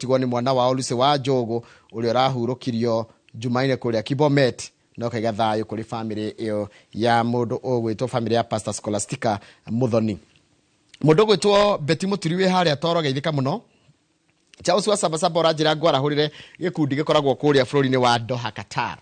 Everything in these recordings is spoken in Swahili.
gutigwo ni mwana wa Lucy wa Njogu uri rahurukirio Jumaine kuria Kibomet no kaiga thayo kuri family iyo ya mundu ogwitwo family ya Pastor Scholastica Muthoni. Mundu gwitwo Beti Muturiwe haria toro geithika muno. Charles wa Sabasaba orajira ngwarahurire gikundi gikoragwo kuria bũrũri-inĩ wa Doha, Qatar.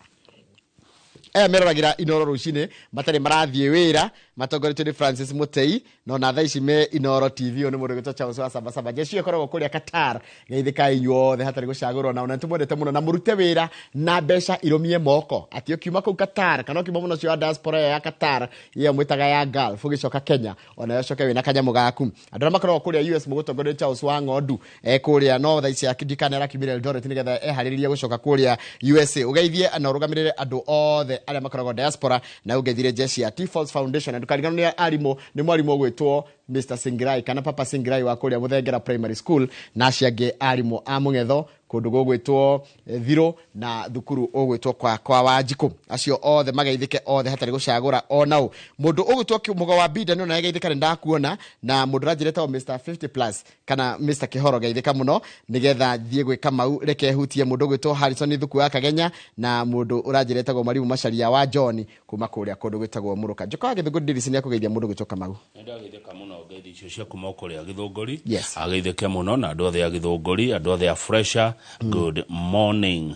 Meroragira Inoro rucine matari marathie wira matongoretio ni Francis Mutei no na thaa ici me Inoro TV oni mundu gitwa Charles wa Sabasaba jeshi ikoragwo kuria Qatar geithika inyuothe hatari gucagurwo na ntumwendete muno na murute wira na mbeca iromie moko ati okiuma ku Qatar kana okiuma muno cio diaspora ya Qatar ye mwitaga ya Gulf ugicoka Kenya ona yocoke wina kanyamu gaku andũ makoragwo kuria US mugutongoretio Charles wa Ng'ondu kuria no thaa ici akindikana rakimire Eldoret nigetha ehariria gucoka kuria USA ugeithie ana urugamirire andu othe aria makoragwo diaspora na ugeithire jeshi ya T-Falls Foundation ndukarigano ni arimo ni mwarimu gwitwo Mr. Singirai kana Papa Singirai wa kuria Muthengera Primary School na ciange arimo a Mung'etho kundu gugwitwo Thiro na thukuru ogwitwo kwa Wanjiku acio othe magaithike othe hatari gucagura onao mundu ogwitwo Kimugo wa Bida no na geithika ndakuona na mundu rajireta Mr. 50+ kana Mr. Kihoro geithika muno nigetha thie gwika mau reke hutie mundu gwitwo Harrison thuku ya Kagenya na mundu urajireta go Marimu Macharia wa John kuma kuria kundu gwitagwo Muruka Njoka Githugu Dirisi ni akugeithia mundu gwitwo Kamau ndageithika muno ngeithi icio cia kuma kuria Githunguri ageithike muno na andu othe ya Githunguri andu othe ya Fresher good morning.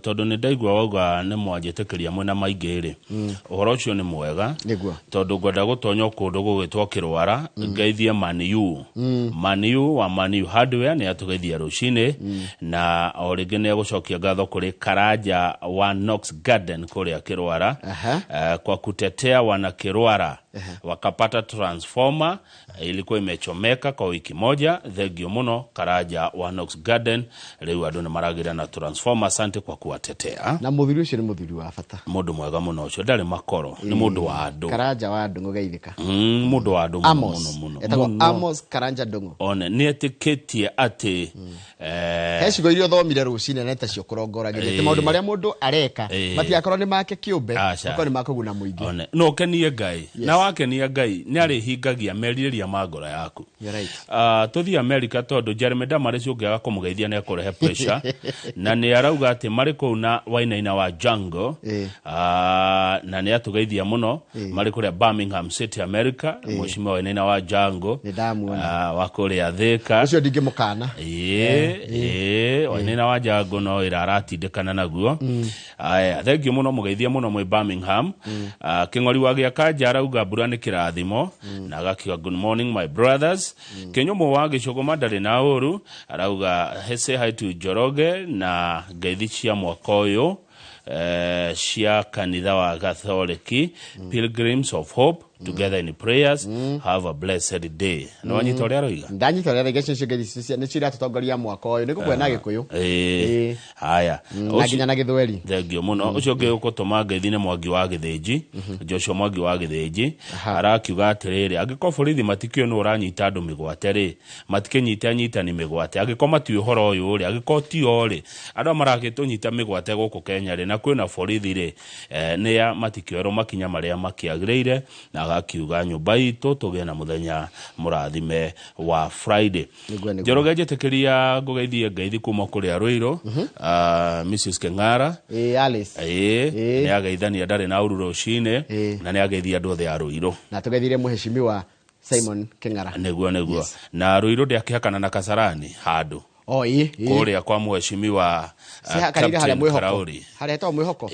Tondu ni ndaigua wauga ni mwanjitikiria mwena maingiri uhoro ucio ni mwega tondu ngwenda gutonya kundu gugitwo Kirwara ngeithie Maniu Maniu wa Maniu Hardware ni atugeithia rucine na oringi ni gucokia ngatho kuri Karanja wa Knox Garden kuria Kirwara kwa kutetea wana Kirwara wakapata transformer ilikuwa imechomeka kwa wiki moja. Thegio muno Karanja wa Knox Garden leo andu ni maragira na transformer. Asante kwa kuwatetea. Na muthiri ucio ni muthiri wa bata mundu mwega muno ucio ndari makoro ni mundu wa andu Karanja wa andu ngugeithika mundu wa andu muno etagwo Amos Karanja Ndungu one ni etikitie ati hecigo irio thomire rucine neta cio kurongoragire maundu maria mundu areka matiakorwo ni make kiumbe uko ni makuguna muingi one no kenie Ngai na wakenia Ngai ni ari hingagia meririria magora yaku tuthi America tondu Jeremy Damaris ungiaga kumugeithia ne kurehe pressure na ni arauga ati mari ku na wainaina wa Jungle na ni atugeithia muno mari kuria Birmingham City America mheshimiwa wainaina wa Jungle wa kuria Thika ucio ndingimukana wainaina wa Jungle no iraratindikana naguo thengio muno mugeithia muno mwe Birmingham king'ori wa gia Kanja arauga mbura ni kirathimo na agakiwa good morning my brothers Kenyumo wa Gicogoma ndari na uru arauga hese haitu Joroge na ngeithi cia mwaka uyu cia kanitha wa Gatholiki Pilgrims of Hope together in prayers have a blessed day no wanyita ria roiga ndanyita ria gecio cigeri ni cira tutongoria mwaka uyu ni kugwena gikuyu haya naginya na Githweri thengio muno ucio ngi ukutuma ngeithi Mwangi wa Githinji Joshua Mwangi wa Githinji arakiuga atiriri angiko borithi matikio no uranyita andu migwate ri matikinyita nyita ni migwate angiko mati uhoro uyu ri angiko ti ori andu marakitunyita migwate guku Kenya ri na kwina borithi ri ni ya matikio makinya maria makiagirire na akiuga nyumba itu tugie na muthenya murathime wa Friday. Joroge jetikiria ngugeithie ngeithi kuma kuria Ruiro Mrs. Keng'ara Alice ni ageithania ndari na ururo ucine na ni ageithia andu othe a Ruiro na tugeithire muheshimiwa Simon Keng'ara neguo na Ruiro ndiakihakana na Kasarani handu kuria kwa mheshimiwa Captain Karauri haria to mwihoko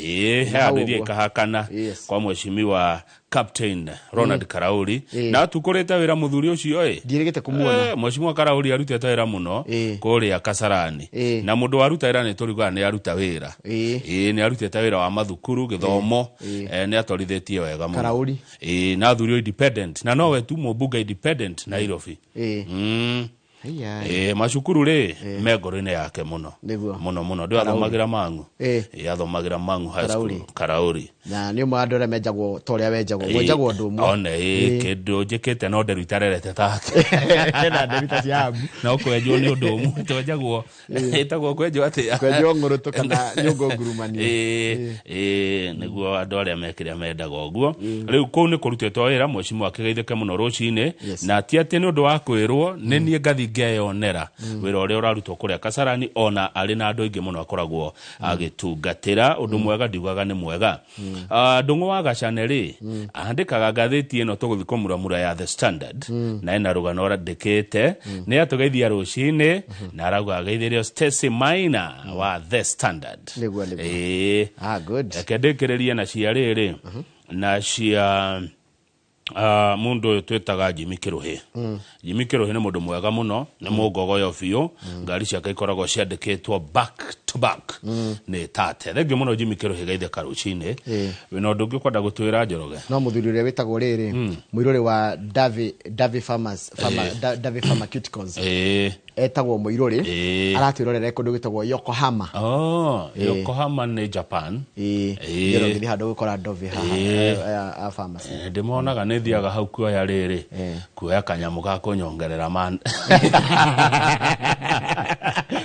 handu thie kahakana kwa mheshimiwa Captain Ronald Karauri na tukurete wira muthuri ucio ndirigite kumuona mheshimiwa Karauri arutete wira muno kuria Kasarani na mundu waruta wira ni turiga ni aruta wira ni arutete wira wa mathukuru githomo ni atwarithetie wega muno Karauri na thuri independent na nowe tu mubunga independent Nairobi macukuru ri megoro-ini yake muno muno ndio athomagira Mang'u athomagira Mang'u high school Karauri na ni mwandu re menjagwo toria wenjagwo ndumu one kindu njikite no nderu itarerete take na nderu taciabu na ukwenjwo ni ndumu tojagwo itagwo kwenjwo atia kwenjwo ngurutu kana nyungu ngurumani niguo andu aria mekiria mendaga uguo riu kuu ni kurutetwo wira mheshimiwa akigeithike muno rucine na ti ati ni undu wa kwirwo ni nie ngathi ngeyonera wira uria urarutwo kuria Kasarani ona ari na andu aingi muno akoragwo agitungatira undu mwega ndiugaga ni mwega. Ndungu wa Gachaneri andikaga ngatheti ino tuguthikomuramura ya The Standard na ina rugano randikite ni atugeithia rucini na arauga ageithirio Stacy Maina wa The Standard. Good. Ekendekereria na ciariri na cia mundu twetaga Jimmy Kiruhi. Jimmy Kiruhi ni mundu mwega muno, ni mugogoyo biu, ngari ciake ikoragwo ciandikitwo back to back ni tate. Thengio muno Jimmy Kiruhi gaithe karucini. Wino ndungi kwenda gutwira Njoroge. No muthuri uria witagwo riri muirore wa Davi Farmers Davi Pharmaceuticals. Etagwo muirore aratwirorera kundu gitagwo Yokohama. Yokohama ni Japan. Yero ngithi handu gukora Davi haha pharmacy. Ndimonaga ni thiaga hau kuoya riri kuoya kanyamu ga kunyongerera man.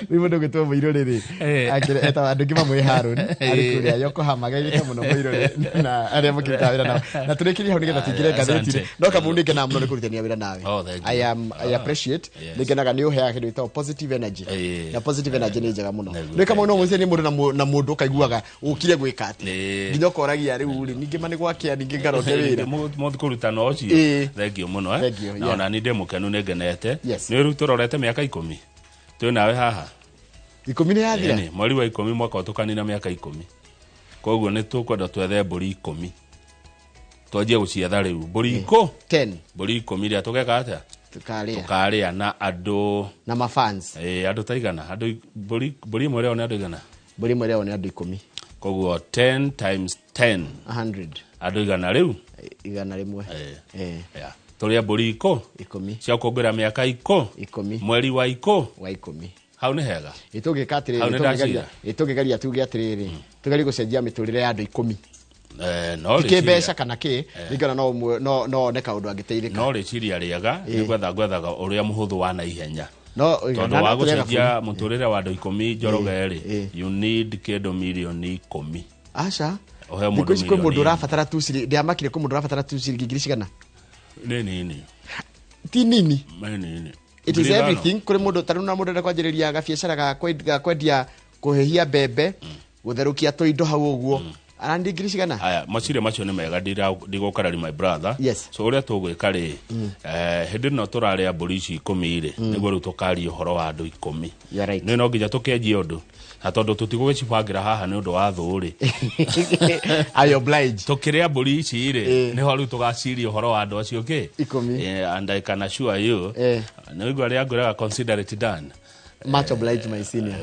Ni mundu gitwo muirore ri akire eta andu ngima mwe Harun ari kuria Yokohama gaite muno muirore na aria mukita wira na turikiri hau nigetha tingire ngatheti no kamundu ngena muno ni kurutania wira nawe. I appreciate nigenaga ni uheaga kindu itaw positive energy na positive energy ni njega muno ni kama no mucie ni mundu na mundu kaiguaga ukire gwika ati nginya koragia riu ri ningi mani gwakia ningi ngaronde wira mundu kurutana oci thengio muno na ona ni ndemukenu ni ngenete ni ruturorete miaka 10 tu nawe haha 10 ni yathira mweri wa 10 mwaka utukani na miaka 10 koguo ni tukwenda twethe mburi 10 twajie gucietha riu mburi 10 mburi 10 ria tugeka atia tukaria na andu na mafans andu taigana andu mburi mwere ona andu igana mburi mwere ona andu 10 koguo 10 times 10 100 andu igana riu igana rimwe turia mburi 10 cia kuongerera miaka 10 mweri wa 10 hau ni hega itugika atiriri itugigaria tuge atiriri tugari gucenjia miturire ya andu 10 no kibesha kana ki ningana no neka undu angiteirika no riciria riega ni gwethaga uria muhuthu wa na ihenya no tondu wa gucenjia muturire wa andu 10 Njoroge ri you need kindu milioni 10 acha mundu rafatara tu ciri ndiamakire ku mundu rafatara tu ciri ngiri cigana nini ti nini nini it is everything kuri mundu taruna mundu ndakwanjiriria gabiacara ga kwendia kuhehia bebe gutherukia to indo hau uguo arandi ngiri cigana aya macire macio ni mega ndigukara my brother so uria tugwika ri hindi no turaria mburi ici 10 ri niguo ru tukari uhoro wa andu 10 ni no nginya tukenjie undu na tondu tutigugicibangira haha ni undu wa thuri I oblige tukiria mburi ici ri ni ho ru tugaciria uhoro wa andu acio ki 10 and I can assure you ni igwa ria nguraga consider it done much obliged my senior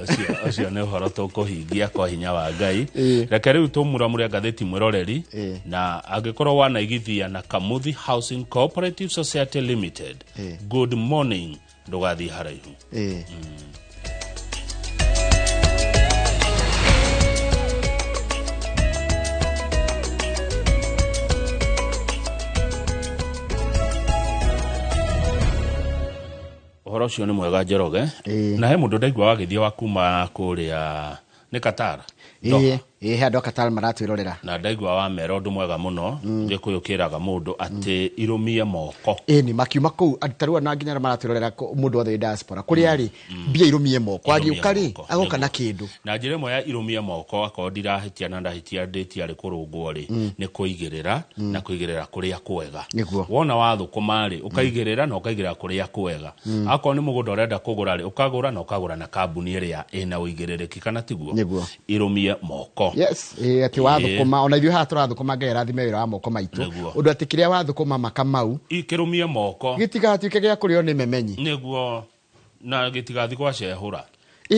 ocio ne horo to kuhingia kwa hinya wa Ngai reke riu tumuramure ngatheti mwiroreri na angikorwo wanaigithia na Kamuthi Housing Cooperative Society Limited good morning ndugathi haraihu horo cio ni mwega Njoroge na he mundu ndaigwa wagithia wa kuma kuria ni Qatar handu Qatar maratwirorera na ndaigwa wa mero ndu mwega muno ngikuyukiraga mundu ati irumie moko ni makiuma ku atarua na nginya maratwirorera mundu othe diaspora kuri ari bia irumie moko ari ukari agoka na kindu na njire mo ya irumie moko akondira hitia na ndahitia ndeti ari kurungwo ri ni kuigirira na kuigirira kuria kwega wona wathukuma ri ukaigirira na ukaigirira kuria kwega akoni mugundo urenda kugura ri ukagura na ukagura na kambuni iria ina uigiririki kana tiguo irumie moko ati wathukuma ona ithu ha turathukuma Ngai rathime wira wa moko maitu undu ati kiria wathukuma makamau ikirumie moko gitigatuike gia kurio ni memenyi niguo na gitigathi kwa cehura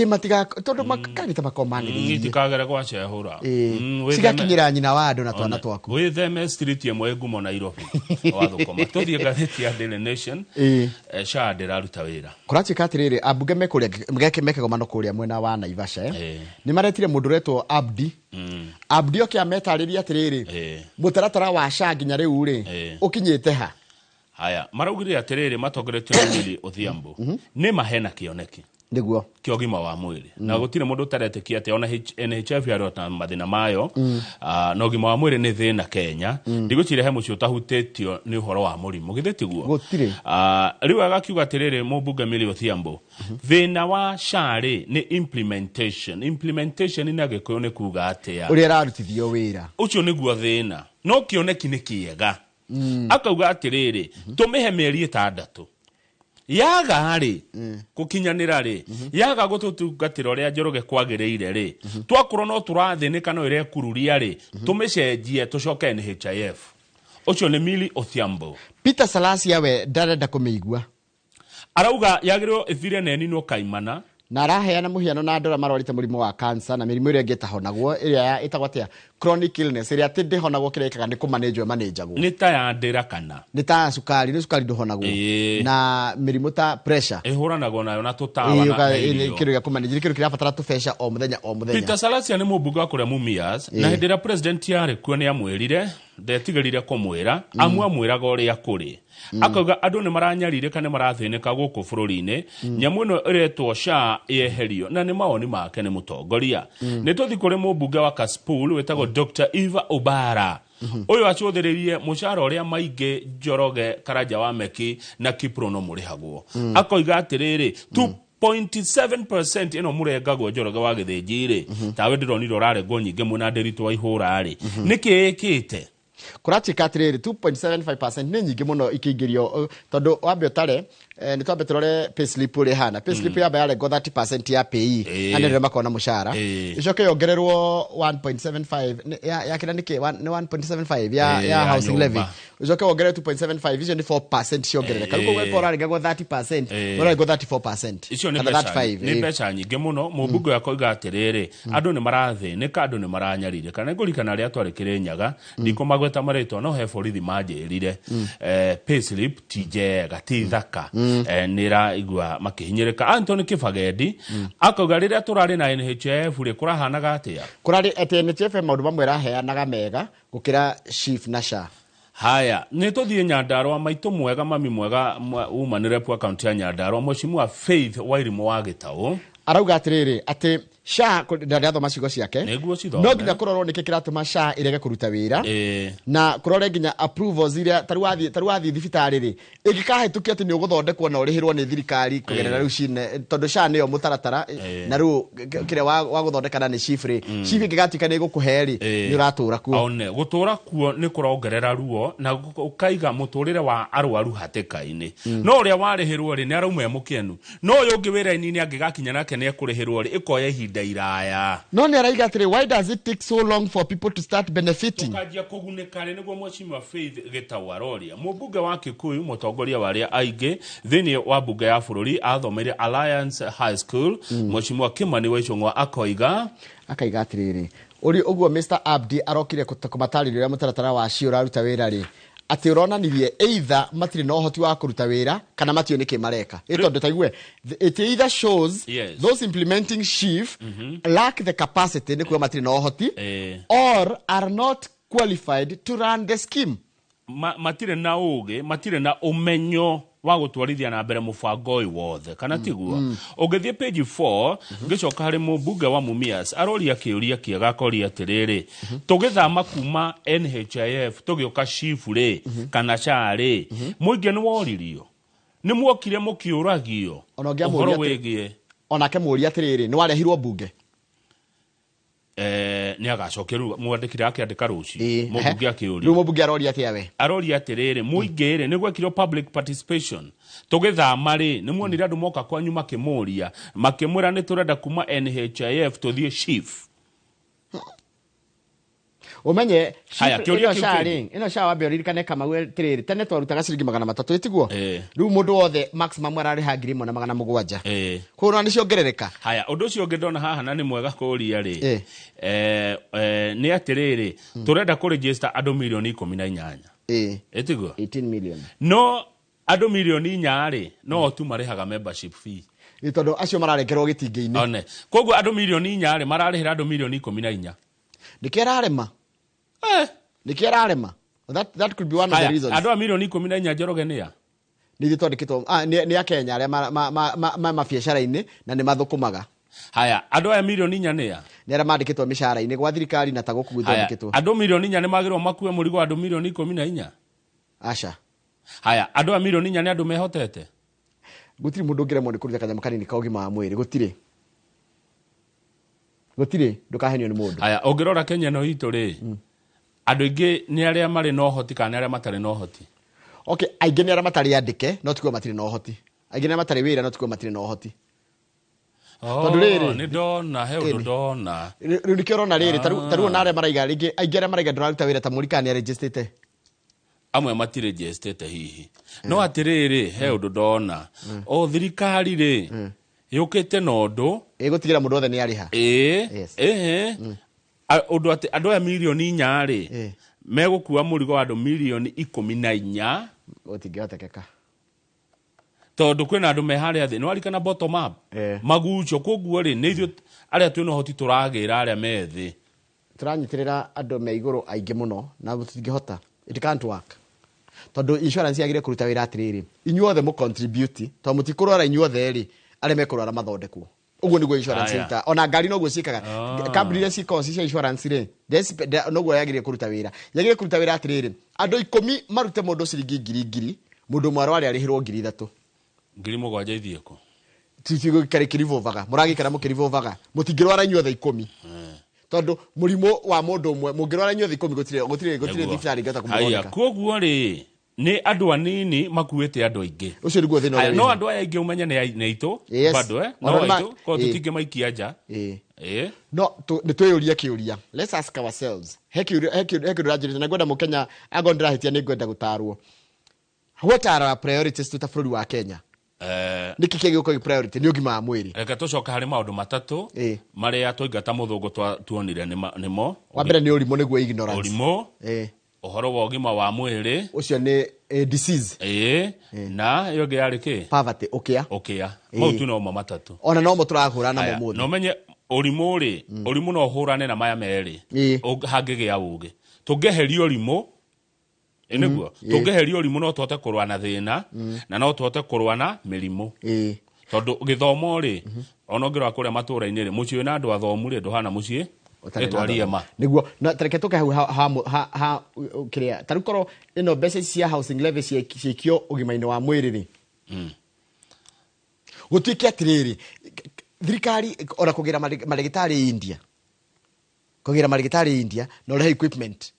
matiga tondu makarita makomaniri gitikagere kwa cehura sigakinyira nyina wa andu na twana twaku witheme street yemwe ngumo Nairobi wathukuma tuthie gatheti ya Daily Nation sha ndiraruta wira kuratuika atiriri abunge meke gomano kuria mwena wa Naivasha ni maretire mundu retwo Abdi okiametariria atiriri mutaratara wa sha nginya riu ri ukinyite ha haya maraugire atiriri matongeretio na Willy Odhiambo ni mahena kioneki Niguo. Kio gima wa mwili. Na gutire mundu taretekia ati ona NHIF yarota mathina mayo. No gima wa mwili ni thina Kenya. Ndigutire he mucio tahutetio ni uhoro wa murimu. Githitiguo. Gutire. Riu agakiuga atiriri mubunge Millie Odhiambo. Thina wa shari ni implementation. Implementation ni agikuyu ni kuga atia. Uri ararutithio wira. Ucio niguo thina. No kioneki ni kiega. Akauga atiriri tumihe mieri 6. Yaga ri kukinyanira ri yaga gututungatira uria Njoroge kwagiriire ri twakorwo no turathinika no ire kururia ri tumicenjie tucoke NHIF. Ucio ni Millie Odhiambo. Peter Salasia we ndarenda kumeigua. Arauga yagirwo ithire neni no kaimana na araheana muhiano na andora marorite murimo wa cancer na mirimu iria ngitahonagwo iria itagwatia chronic illness iria tinde honagwo kirekaga ni kumanage manageagwo ni ta ya ndira kana ni ta sukari ni sukari ndohonagwo na mirimu ta pressure ihuranagwo nayo na tutawa na kiru ya kumanage kiru kirabatara tufesha o muthenya Peter Salasia ni mubunge wa kuria Mumias na hindira president yari kuo ni amwirire ndetigarire kumwira amwiraga uria kuri akauga andu ni maranyarire kana marathinika guku bururi-ini nyamu no iretwo SHA yeherio na ni maoni make ni mutongoria ni tuthi kuri mubunge wa Kasipul wetagwo Dr. Eva Obara uyu acuthiririe mushara uria maingi Njoroge Karanja wa Meki na Kiprono murihagwo akoiga atiriri 0.7% ino murengagwo Njoroge wa Githinjiri tawe ndironiro rarengwo nyinge muna Nderitu wa Ihura ri niki ekite kurachika atiriri 2.75% ni nyingi muno ikiingirio tondu wambe utare ni twambe turore payslip uri hana payslip ya bayale go 30% ya pay anere makona mushara icoke yongererwo 1.75 ya kila niki 1.75 ya housing levy icoke yongererwo 2.75 icio ni 4% ciongerereka ruko gwe porarega go 30% ora go 34% icio ni 35 ni becha nyingi muno mubunge yakoiga atiriri andu ni marathĩnĩka andu ni maranyarire kana ngurikana ria twarikire nyaga ndikomagweta maritwa no he borithi manjirire payslip tijega tithaka nira igwa makihinyirika Anthony Kibagendi akauga riria turari na NHIF ri kurahanaga atia kurari ati NHIF maundu mamwe raheanaga mega gukira SHIF na SHA. Haya ni tuthie Nyandarua maitu mwega mami mwega umanire pu account ya Nyandarua Mheshimiwa Faith Wairimu wa Gitau arauga atiriri ati SHA ndaria thoma cigo ciake no nginya kurorwo niki kiratuma SHA irege kuruta wira na kurore nginya approvals iria taruathi thibitari ri igikahetukia ati ni uguthondekwo na urihirwo ni thirikari kugerera riu cine tondu SHA niyo mutaratara na riu kire wa guthondekana ni shifre shifi gigatika ni gukuheri ni uratura kuo one gutura kuo ni kurongerera ruo na ukaiga muturire wa arwaru hateka-ini no uria warihirwo ri ni araumwe mukienu no uyu ungi wira-ini ni angigakinya nake ni ekurihirwo ri ikoya iraya no ni araiga atiri why does it take so long for people to start benefiting tukajia kuguneka ri niguo Mheshimiwa Faith Gitau aroria mubunge wa Kikuyu mutongoria waria aingi thini wa bunge ya bururi athomeire Alliance High School Mheshimiwa Kimani wa Icung'wa akaiga atiriri uri uguo Mr Abdi arokire kumatarĩria mutaratara wa cio raruta wira ri ati uronanirie either matiri no hoti wa kuruta wira kana matio niki mareka itondo taigue it either shows those implementing SHIF lack the capacity ni kwa matiri no hoti or are not qualified to run the scheme matire na uge matire na umenyo wa gutwarithia na mbere mubango uyu wothe kana tiguo ungithie page 4 ngicoka hari mubunge wa Mumias aroria kiuria kiega koria atiriri tugithama kuma NHIF tugioka SHIF ri kana SHA ri muingi ni woririo ni muokire mukiuragio ohoro wegie onake muria atiriri ni warehirwo bunge ni agacokeru mwandikira akiandika ruci mubunge akiuria ru mubunge aroria atiawe aroria atiriri muingire ni gwekirwo public participation tugithama ri ni muonire andu moka kwa nyuma kimuria makimwira ni turenda kuma NHIF tuthie SHIF umenye ino SHA wambe uririkane kama we tiriri tene twarutaga ciringi 300 itiguo riu mundu wothe maximum arariha 1,700 kuno ni ciongerereka haya undu ucio ngidona haha na ni mwega kuria ri ni atiriri turenda ku register andu milioni 18 itiguo 18 million no andu milioni 4 ri no tu marihaga membership fee itondo acio mararekerwo gitingi-ini one koguo andu milioni 4 ri mararihira andu milioni 14 nikirarema nikiararema that could be one of the reasons adu milioni 14 Njoroge nia Nĩ thondeketwo nĩ a Kenya arĩa mabiacara-inĩ na nĩ mathukumaga. Haya, andũ aya milioni 4 nĩ arĩa mandĩkĩtwo mĩcara-inĩ gwa thirikari na ta gũkũ gwĩthondeketwo. Andũ milioni 4 nĩ magĩrĩirwo makue mũrigo andũ milioni 14. Aca. Haya, andũ aya milioni 4 nĩ andũ mehotete. Gũtirĩ mũndũ ũngĩremwo nĩ kũruta kanyamũ kanini ka ũgima wa mwĩrĩ, gũtirĩ ndũkahenio nĩ mũndũ. Haya, ũngĩrora Kenya no itũ rĩ, andũ aingĩ nĩ arĩa marĩ na ũhoti kana arĩa matarĩ na ũhoti. Okay, aingĩ nĩ arĩa matarĩ andĩke no tikuo matirĩ na ũhoti. Aingĩ nĩ matarĩ wĩra no tikuo matirĩ na ũhoti. Tondũ rĩrĩ nĩ ndona he ũndũ ndona. Rĩu nĩkĩo ũrona rĩrĩ ta rĩu na arĩa maraiga aingĩ arĩa maraiga ndũraruta wĩra ta Mũrika nĩ arejistĩte. Amwe matirejistĩte hihi. No atĩrĩrĩ he ũndũ ndona. O thirikari rĩ yũkĩte na ũndũ gũtigĩra mũndũ othe nĩ arĩha. Ũndũ atĩ andũ aya milioni 4 rĩ megũkua mũrigo wa andũ milioni 14. Gũtingĩhotekeka. Tondũ kwĩna andũ meharĩa thĩ, nĩ warikana bottom up. Magucio koguo rĩ nĩ ithuĩ arĩa twĩna ũhoti tũragĩra arĩa me thĩ. Tũranyitĩrĩra andũ me igũrũ aingĩ mũno na tũtingĩhota. It can't work. Tondũ insurance yagĩrĩire kũruta wĩra atĩrĩrĩ, inyuothe mũ contribute, tondũ mũtikũrora inyuothe rĩ arĩa mekũrora mathondekwo. Ũguo nĩguo insurance ita. Ona ngari noguo ciĩkaga. Kambuni iria cikoragwo cia insurance rĩ, noguo yagĩrĩire kũruta wĩra. Yagĩrĩire kũruta wĩra atĩrĩrĩ, andũ 10 marute mũndũ ciringi 1000, mũndũ ũmwe arware arĩhĩrwo 3000. 7,000 ithiĩ kũ? Tigũikare kirivovaga, mũragĩikara mũkirivovaga, mũtingĩrwara inyuothe 10. Tondũ mũrimũ wa mũndũ ũmwe mũngĩrwara inyuothe 10 gũtirĩ thibitarĩ ingĩhota kũmũthondeka. Haya, koguo rĩ nĩ andũ anini makuĩte andũ aingĩ. Ũcio nĩguo thĩna ũrĩa. No andũ aya aingĩ umenya nĩ aitũ bado no aitũ ko tũtingĩmaikia nja. No nĩ twĩyũria kĩũria. Let's ask ourselves. He kĩũria rajĩrĩte na ngwenda Mũkenya ago ndĩrahĩtia nĩ ngwenda gũtarwo. What are our priorities tuta bũrũri wa Kenya? Niki kĩgĩũka priority nĩ ũgima wa mwĩrĩ. Reke tũcoka harĩ maũndũ matatũ marĩa tũingata mũthũngũ tuonire nĩmo. Wa mbere nĩ ũrimũ nĩguo ignorance. Ũrimũ. Ũhoro wa ũgima wa mwĩrĩ. Ũcio nĩ disease. Na iyo ngĩ yarĩ kĩ? Poverty, ũkĩa. Mau tu no matatũ. Ona no mo tũrahũra na mo mũthĩ. No menye ũrimũ rĩ, ũrimũ no hũrane na maya merĩ. Hangĩgĩa ũgĩ. Tũngĩheria ũrimũ nĩguo tũngĩheria ũrimũ no tũhote kũrũa na thĩna na no tũhote kũrũa na mĩrimũ. Tondũ gĩthomo rĩ ona ũngĩrora kũrĩa matũũra-inĩ rĩ mũciĩ na andũ athomu rĩ ndũhana mũciĩ etwaria ma. Nĩguo na tareke tũke hau kĩrĩa tarĩu korwo ĩno mbeca cia housing levy ciĩkio ũgima-inĩ wa mwĩrĩ rĩ gũtuĩke atĩrĩrĩ thirikari ona kũgĩra marĩgĩtarĩ India na ũrehe equipment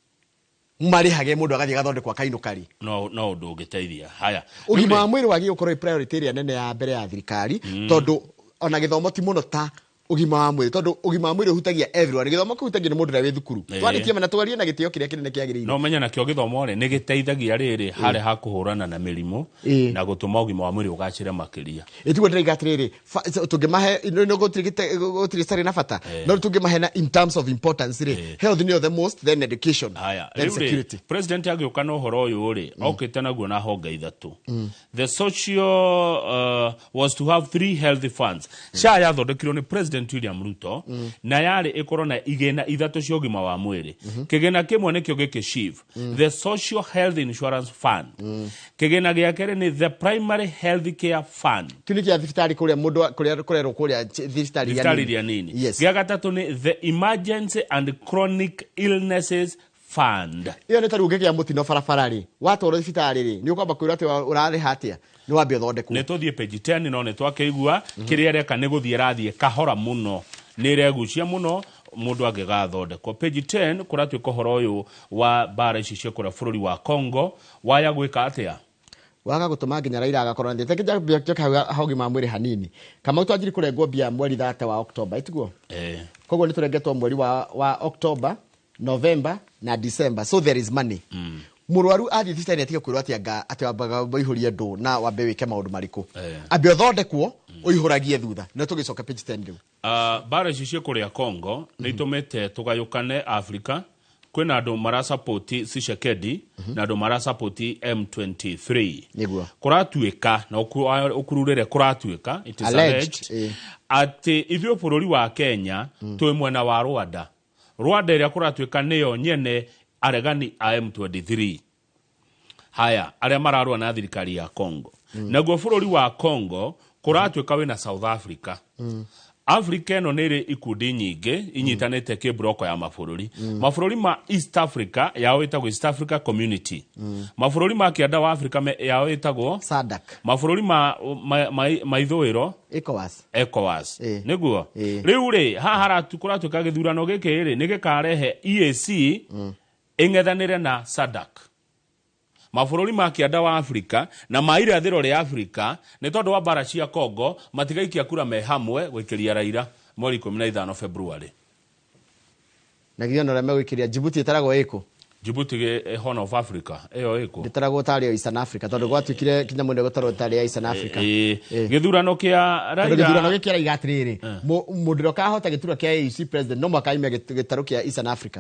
marĩhage mũndũ agathiĩ gathondekwo akainũka rĩ no ũndũ ũngĩteithia. Haya, ũgima wa mwĩrĩ wagĩrĩirwo gũkorwo priority ĩrĩa nene ya mbere ya thirikari tondũ ona gĩthomo ti mũno ta ũgima wa mwĩrĩ tondũ ũgima wa mwĩrĩ ũhutagia everyone. Gĩthomo kĩhutagia nĩ mũndũ ũrĩa wĩ thukuru. Twandĩkie na tũarie na gĩtĩo kĩrĩa kĩnene kĩagĩrĩire. No menya nakĩo gĩthomo rĩ nĩ gĩteithagia rĩrĩ harĩ ha kũhũrana na mĩrimũ na gũtũma ũgima wa mwĩrĩ ũgacĩre makĩria. Ĩtiguo ndĩraiga atĩrĩrĩ tũngĩmahe gũtirĩ starĩ na bata no tũngĩmahe na in terms of importance rĩ health nĩyo the most then education then security. President agĩũka na ũhoro ũyũ rĩ okĩte naguo na honge ithatũ. The social was to have 3 healthy funds. SHA yathondekirwo nĩ President William Ruto na yarĩ ĩkorwo na igĩna ithatũ cia ũgima wa mwĩrĩ. Kĩgĩna kĩmwe nĩkĩo gĩkĩ SHIF, the Social Health Insurance Fund. Kĩgĩna gĩa kerĩ nĩ the Primary Health Care Fund. Kĩu nĩ kĩa thibitarĩ kũrĩa mũndũ kũrerwo kũrĩa thibitarĩ iria nini. Gĩa gatatũ nĩ the Emergency and Chronic Illnesses Fund. Iyo nĩ tarĩu ũngĩgĩa mũtino barabara rĩ watwarwo thibitarĩ rĩ nĩ ũkwamba kwĩrwo atĩ ũrarĩha atĩa nĩ wambia thondekwo. Nĩ tũthiĩ page 10 no nĩ twakĩigua kĩrĩa reka nĩ gũthiĩ rathiĩ kahora mũno nĩ regucia mũno mũndũ angĩgathondekwo. Page 10 kũratuĩka ũhoro ũyũ wa mbara ici cia kũrĩa bũrũri wa Congo waya gwĩka atĩa waga gũtũma nginya Raila agakorwo na thĩna hau ũgima wa mwĩrĩ hanini kama twanjiri kũrengwo mbia mweri 30 wa October itiguo koguo nĩ tũrengetwo mweri wa October, November na December, so there is money. Mũrwaru athiĩ thibitarĩ atige kwĩrwo atĩ wambaga waihũrie ndũ na wambe wĩke maũndũ marĩkũ ambe ũthondekwo ũihũragie thutha na tũgĩcoka page 10 rĩu. Mbara ici cia kũrĩa Congo nĩ itũmĩte tũgayũkane Africa. Kwĩna andũ marasapoti Tshisekedi na andũ marasapoti M23. Kũratuĩka na ũkururĩre kũratuĩka it is alleged atĩ ithuĩ bũrũri wa Kenya twĩ mwena wa Rwanda ĩrĩa kũratuĩka nĩyo nyene aregani a M23. Haya arĩa mararũa na thirikari ya Congo naguo bururi wa Congo kuratuika wina South Africa. Africa eno nere ikundi nyinge inyitanete ke broko ya mabũrũri. Mabũrũri ma East Africa yao itagwo East Africa Community. Mabũrũri ma kianda wa Africa yao itagwo SADC. Mabũrũri ma ithũĩro ECOWAS. Niguo. Riu ri haha kuratuika githurano giki ri ni gikarehe EAC ing'ethanire na SADC. Mabũrũri ma kianda wa Africa na mairathĩro ria Africa ni tondu wa mbara cia Congo matigaikia kura me hamwe gwikiria Raila mweri 15 February. Na githano ria megwikiria Djibouti itaragwo iko. Djibouti Horn of Africa eyo iko. Itaragwo tari Eastern Africa tondu gwatwikire kinya mundu gutarwo tari Eastern Africa. Githurano kia Raila. Githurano gikira igatiriri. Mundu rokahota gitura kia AUC president no makaimia gitaru kia Eastern Africa.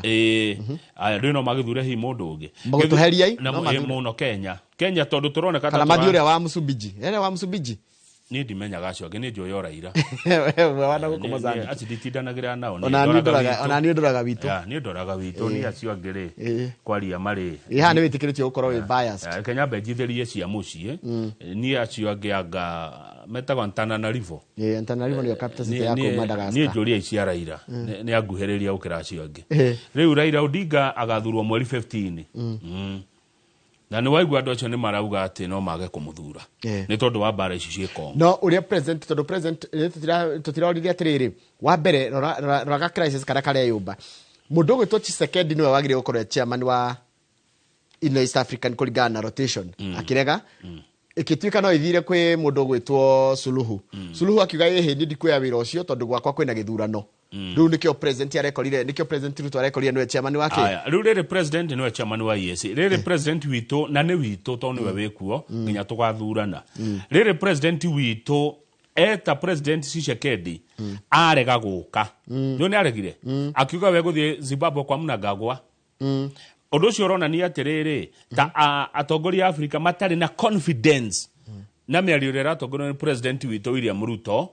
Aya rino magithure hi mundu ungi. Magutuheriai no muno Kenya tondu turoneka ta Kalamathi uria wa Msumbiji. Wa Msumbiji. Ni ndimenyaga acio angi ni njoyo Raila. Wewe wana gukomazana. Ati ditindanagira nao ni. Ona ni ndoraga witu. Ni ndoraga witu ni acio angire. Kwaria mari. Ha ni witikiritie gukorwo wi biased. Kenya benjitherie cia mucie. Ni acio angi anga metagwo Antananarivo. Antananarivo ni capital city ya Madagascar. Ni njoria cia Raila. Ni aguheriria ukira acio angi. Riu Raila Odinga agathurwo mweri 15. Na ni waigua andu acio ni marauga ati no mage kumuthura ni tondu wa mbara ici cie Congo. No uria president tondu president tutirorithia atiriri wa mbere roraga crisis kana kare yumba mundu gwitwo Tshisekedi niwe wagire gukorwo chairman wa East African kuringana rotation akirega ikituika no ithire kwi mundu gwitwo Suluhu akiuga yehe ndi kwya wira ucio tondu gwakwa kwina githurano. Riu nikio president arekorire nikio president Ruto arekorire niwe chairman wake. Riu riri president niwe chairman wa EAC. Riri president wito na ni wito tondu niwe wikuo nginya tugathurana. Riri president wito eta president Tshisekedi arega guka. Ndio ni aregire. Akiuga we guthie Zimbabwe kwa Mnangagwa. Undu ucio uronania atiriri ta atongoria Africa matari na confidence na miario ria atongoria president wito William Ruto.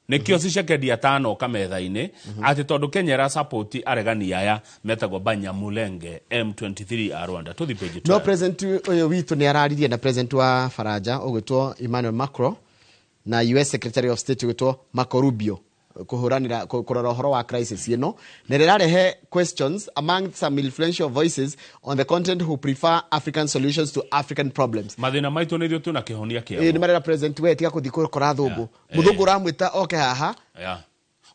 Nikio Tshisekedi atano kametha-ini ati tondu Kenya ra support aregani aya metagwo Banyamulenge M23 a Rwanda to the page. No president witu ni araririe na president wa Faraja ugwitwo Emmanuel Macron na US Secretary of State ugwitwo Marco Rubio kuhuranira kurora horo wa crisis ino na rirarehe questions among some influential voices on the content who prefer African solutions to African problems. Mathina maitu nirio tuna kihonia kiao. Ni marera president we tiga kuthi kora thungu muthungu ramwita oke haha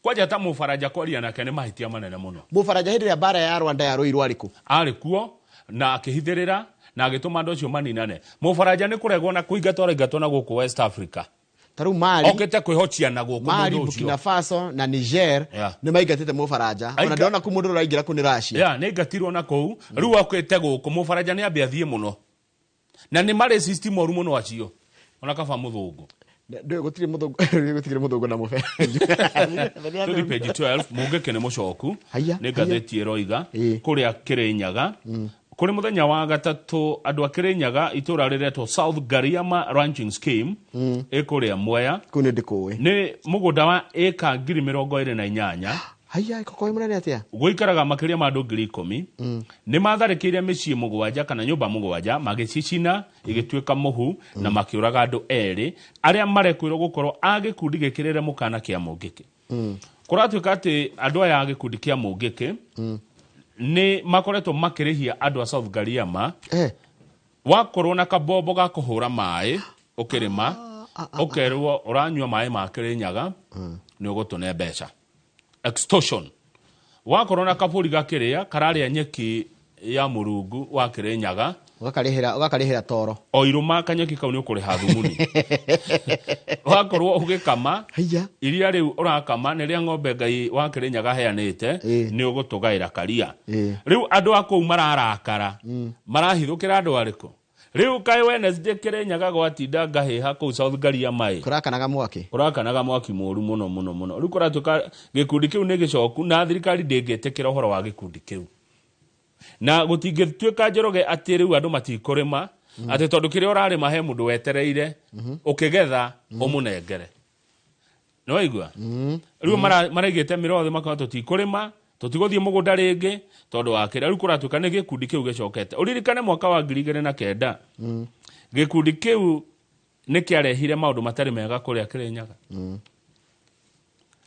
kwaja ta Mufaraja kwaria nake ni mahitia manene muno. Mufaraja hindi ya bara ya Rwanda ya Ruiru ariku arikuo na akihithirira na agituma andu acio maninane. Mufaraja ni kuregwo na kuingatwo na guku West Africa. Taru Mali okete kwihocia na guku Mali, Burkina Faso na Niger ni maigatite Mufaraja ona ndona ku mundu uraingira ku ni Russia ni ngatirwo na kou riu akwete guku Mufaraja ni ambia thie muno na ni mari system oru muno acio ona kaba muthungu ndio gutire muthungu na mufe to page 12 mungeke ni mucoku ni gatheti eroiga kuria Kirinyaga kuri muthenya wa gatatu andu Kirinyaga itura riretwo South Gariama Ranching Scheme ikuria Mwea kune ndikuwe ni mugunda wa eka 28,000 haya ikoko munene atia guikaraga makiria ma andu 10,000 ni matharikire micii mugwanja kana nyumba mugwanja magicicina igituika muhu na makiuraga andu eri aria marekwirwo gukorwo agikundi gikirire mukana kia mungiki kuratuika ati andu aya agikundi kia mungiki ni makoretwo makirihia andu a South Gariama wakorwo na kabobo ga kuhura mai ukirima ukerwo uranywa mai ma Kirinyaga ni ugutune mbeca extortion. Wakorwo na kaburi gakiria kararia nyeki ya murungu wa Kirinyaga ugakarihira toro oiruma kanyeki kau ni ukuriha thumuni. Wakorwo ugikama iria riu urakama ni ria ng'ombe Ngai wa Kirinyaga heanite ni ugutugaira karia. Riu andu akou mararakara marahithukira andu ariku riu kai Wednesday Kirinyaga gwatinda ngahiha ku South Gariama kurakanaga mwaki muru muno riu kuratuka gikundi kiu ni gicoku na thirikari ndingetekera uhoro wa gikundi kiu na gutingituika Njoroge ati riu andu matikurima ati tondu kiria urarima he mundu wetereire ukigetha umunengere no waigua riu maraigite mirothe makao tutikurima tutiguthie mugunda ringi tondu wa kiria riu kuratuka ni gikundi kiu gicokete uririkane mwaka wa 2009 gikundi kiu niki arehire maundu matari mega kuria Kirinyaga.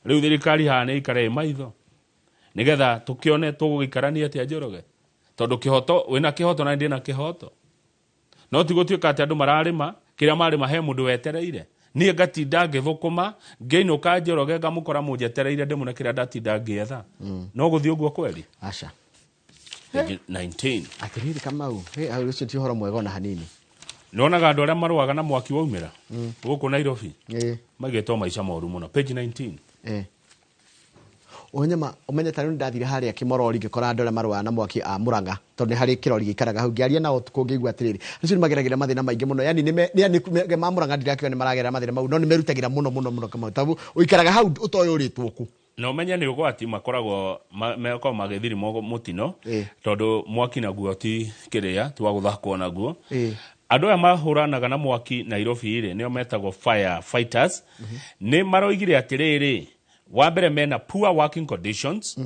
Riu thirikari hane ikare maitho nigetha tukione tugugikarania atia Njoroge tondu kihoto wina kihoto na ndina kihoto no tigutuika ati andu mararima kiria marima he mundu wetereire nie ngatinda ngithukuma ngeinuka Njoroge ngamukora munjetereire ndimune kiria ndatinda ngietha no guthi uguo kweli aca 19 atiriri Kamau au rucio ti horo mwega na hanini nonaga andu aria marwaga na mwaki waumira guku Nairobi magetwo maica moru muno page 19 Onyama umenye tani ndathire haria Kimorori ngikora andore marwa na mwaki a Muranga tondu hari kirori gikaraga hau ngiaria nao tukungigwa atiriri ricio mageragira mathina maingi muno yani ni ma Muranga ndirakio ni maragera mathina mau no ni merutagira muno kama tabu uikaraga hau utoyo uritwo ku no menya ni ugwati makoragwo meko magethiri mutino tondu mwaki naguo ti kiria twa guthakwo naguo andu aya mahuranaga na mwaki Nairobi ire nio metagwo fire fighters ni maroigire atiriri wa mbere mena poor working conditions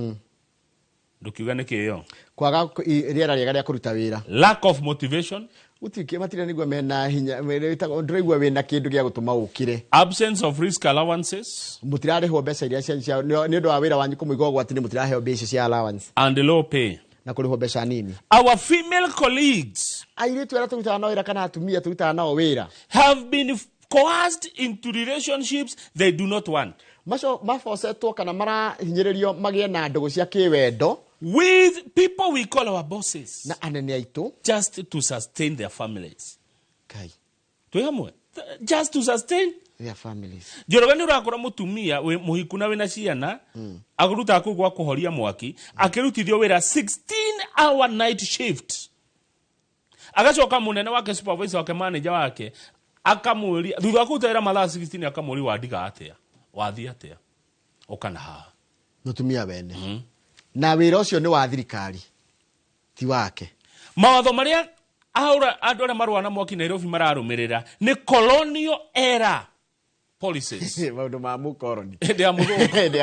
ndukiuga nikiyo kwaga riera riega ria kuruta wira lack of motivation utike matire nigwa mena hinya wetagwo ndiraigwa wina kindu gia gutuma ukire absence of risk allowances mutirarehwo mbeca iria cia ni ndu wa wira wanyu kumuigwa gwati ni mutiraheo mbeca cia allowance and low pay na kurihwo mbeca nini our female colleagues airitu era turutaga nao wira kana atumia turutaga nao wira have been coerced into relationships they do not want maco mafosetwo kana marahinyiririo magie na ndugu cia kiwendo with people we call our bosses na anene aitu just to sustain their families kai tuhamwe just to sustain their families Njoroge ni urakora mutumia we muhiku na wina ciana aguruta kugwa kuhoria mwaki akirutithio wira 16-hour night shift agacoka munene wake supervisor wake manager wake akamuria thutha kutera mathaa 16 akamuri wandiga atia wathi atia ukana ha mutumia wene na wira ucio ni wa thirikari ti wake mawatho maria aura andu aria marwa na mwaki Nairobi mararumirira ni colonial era policies maundu ma mukoroni ndia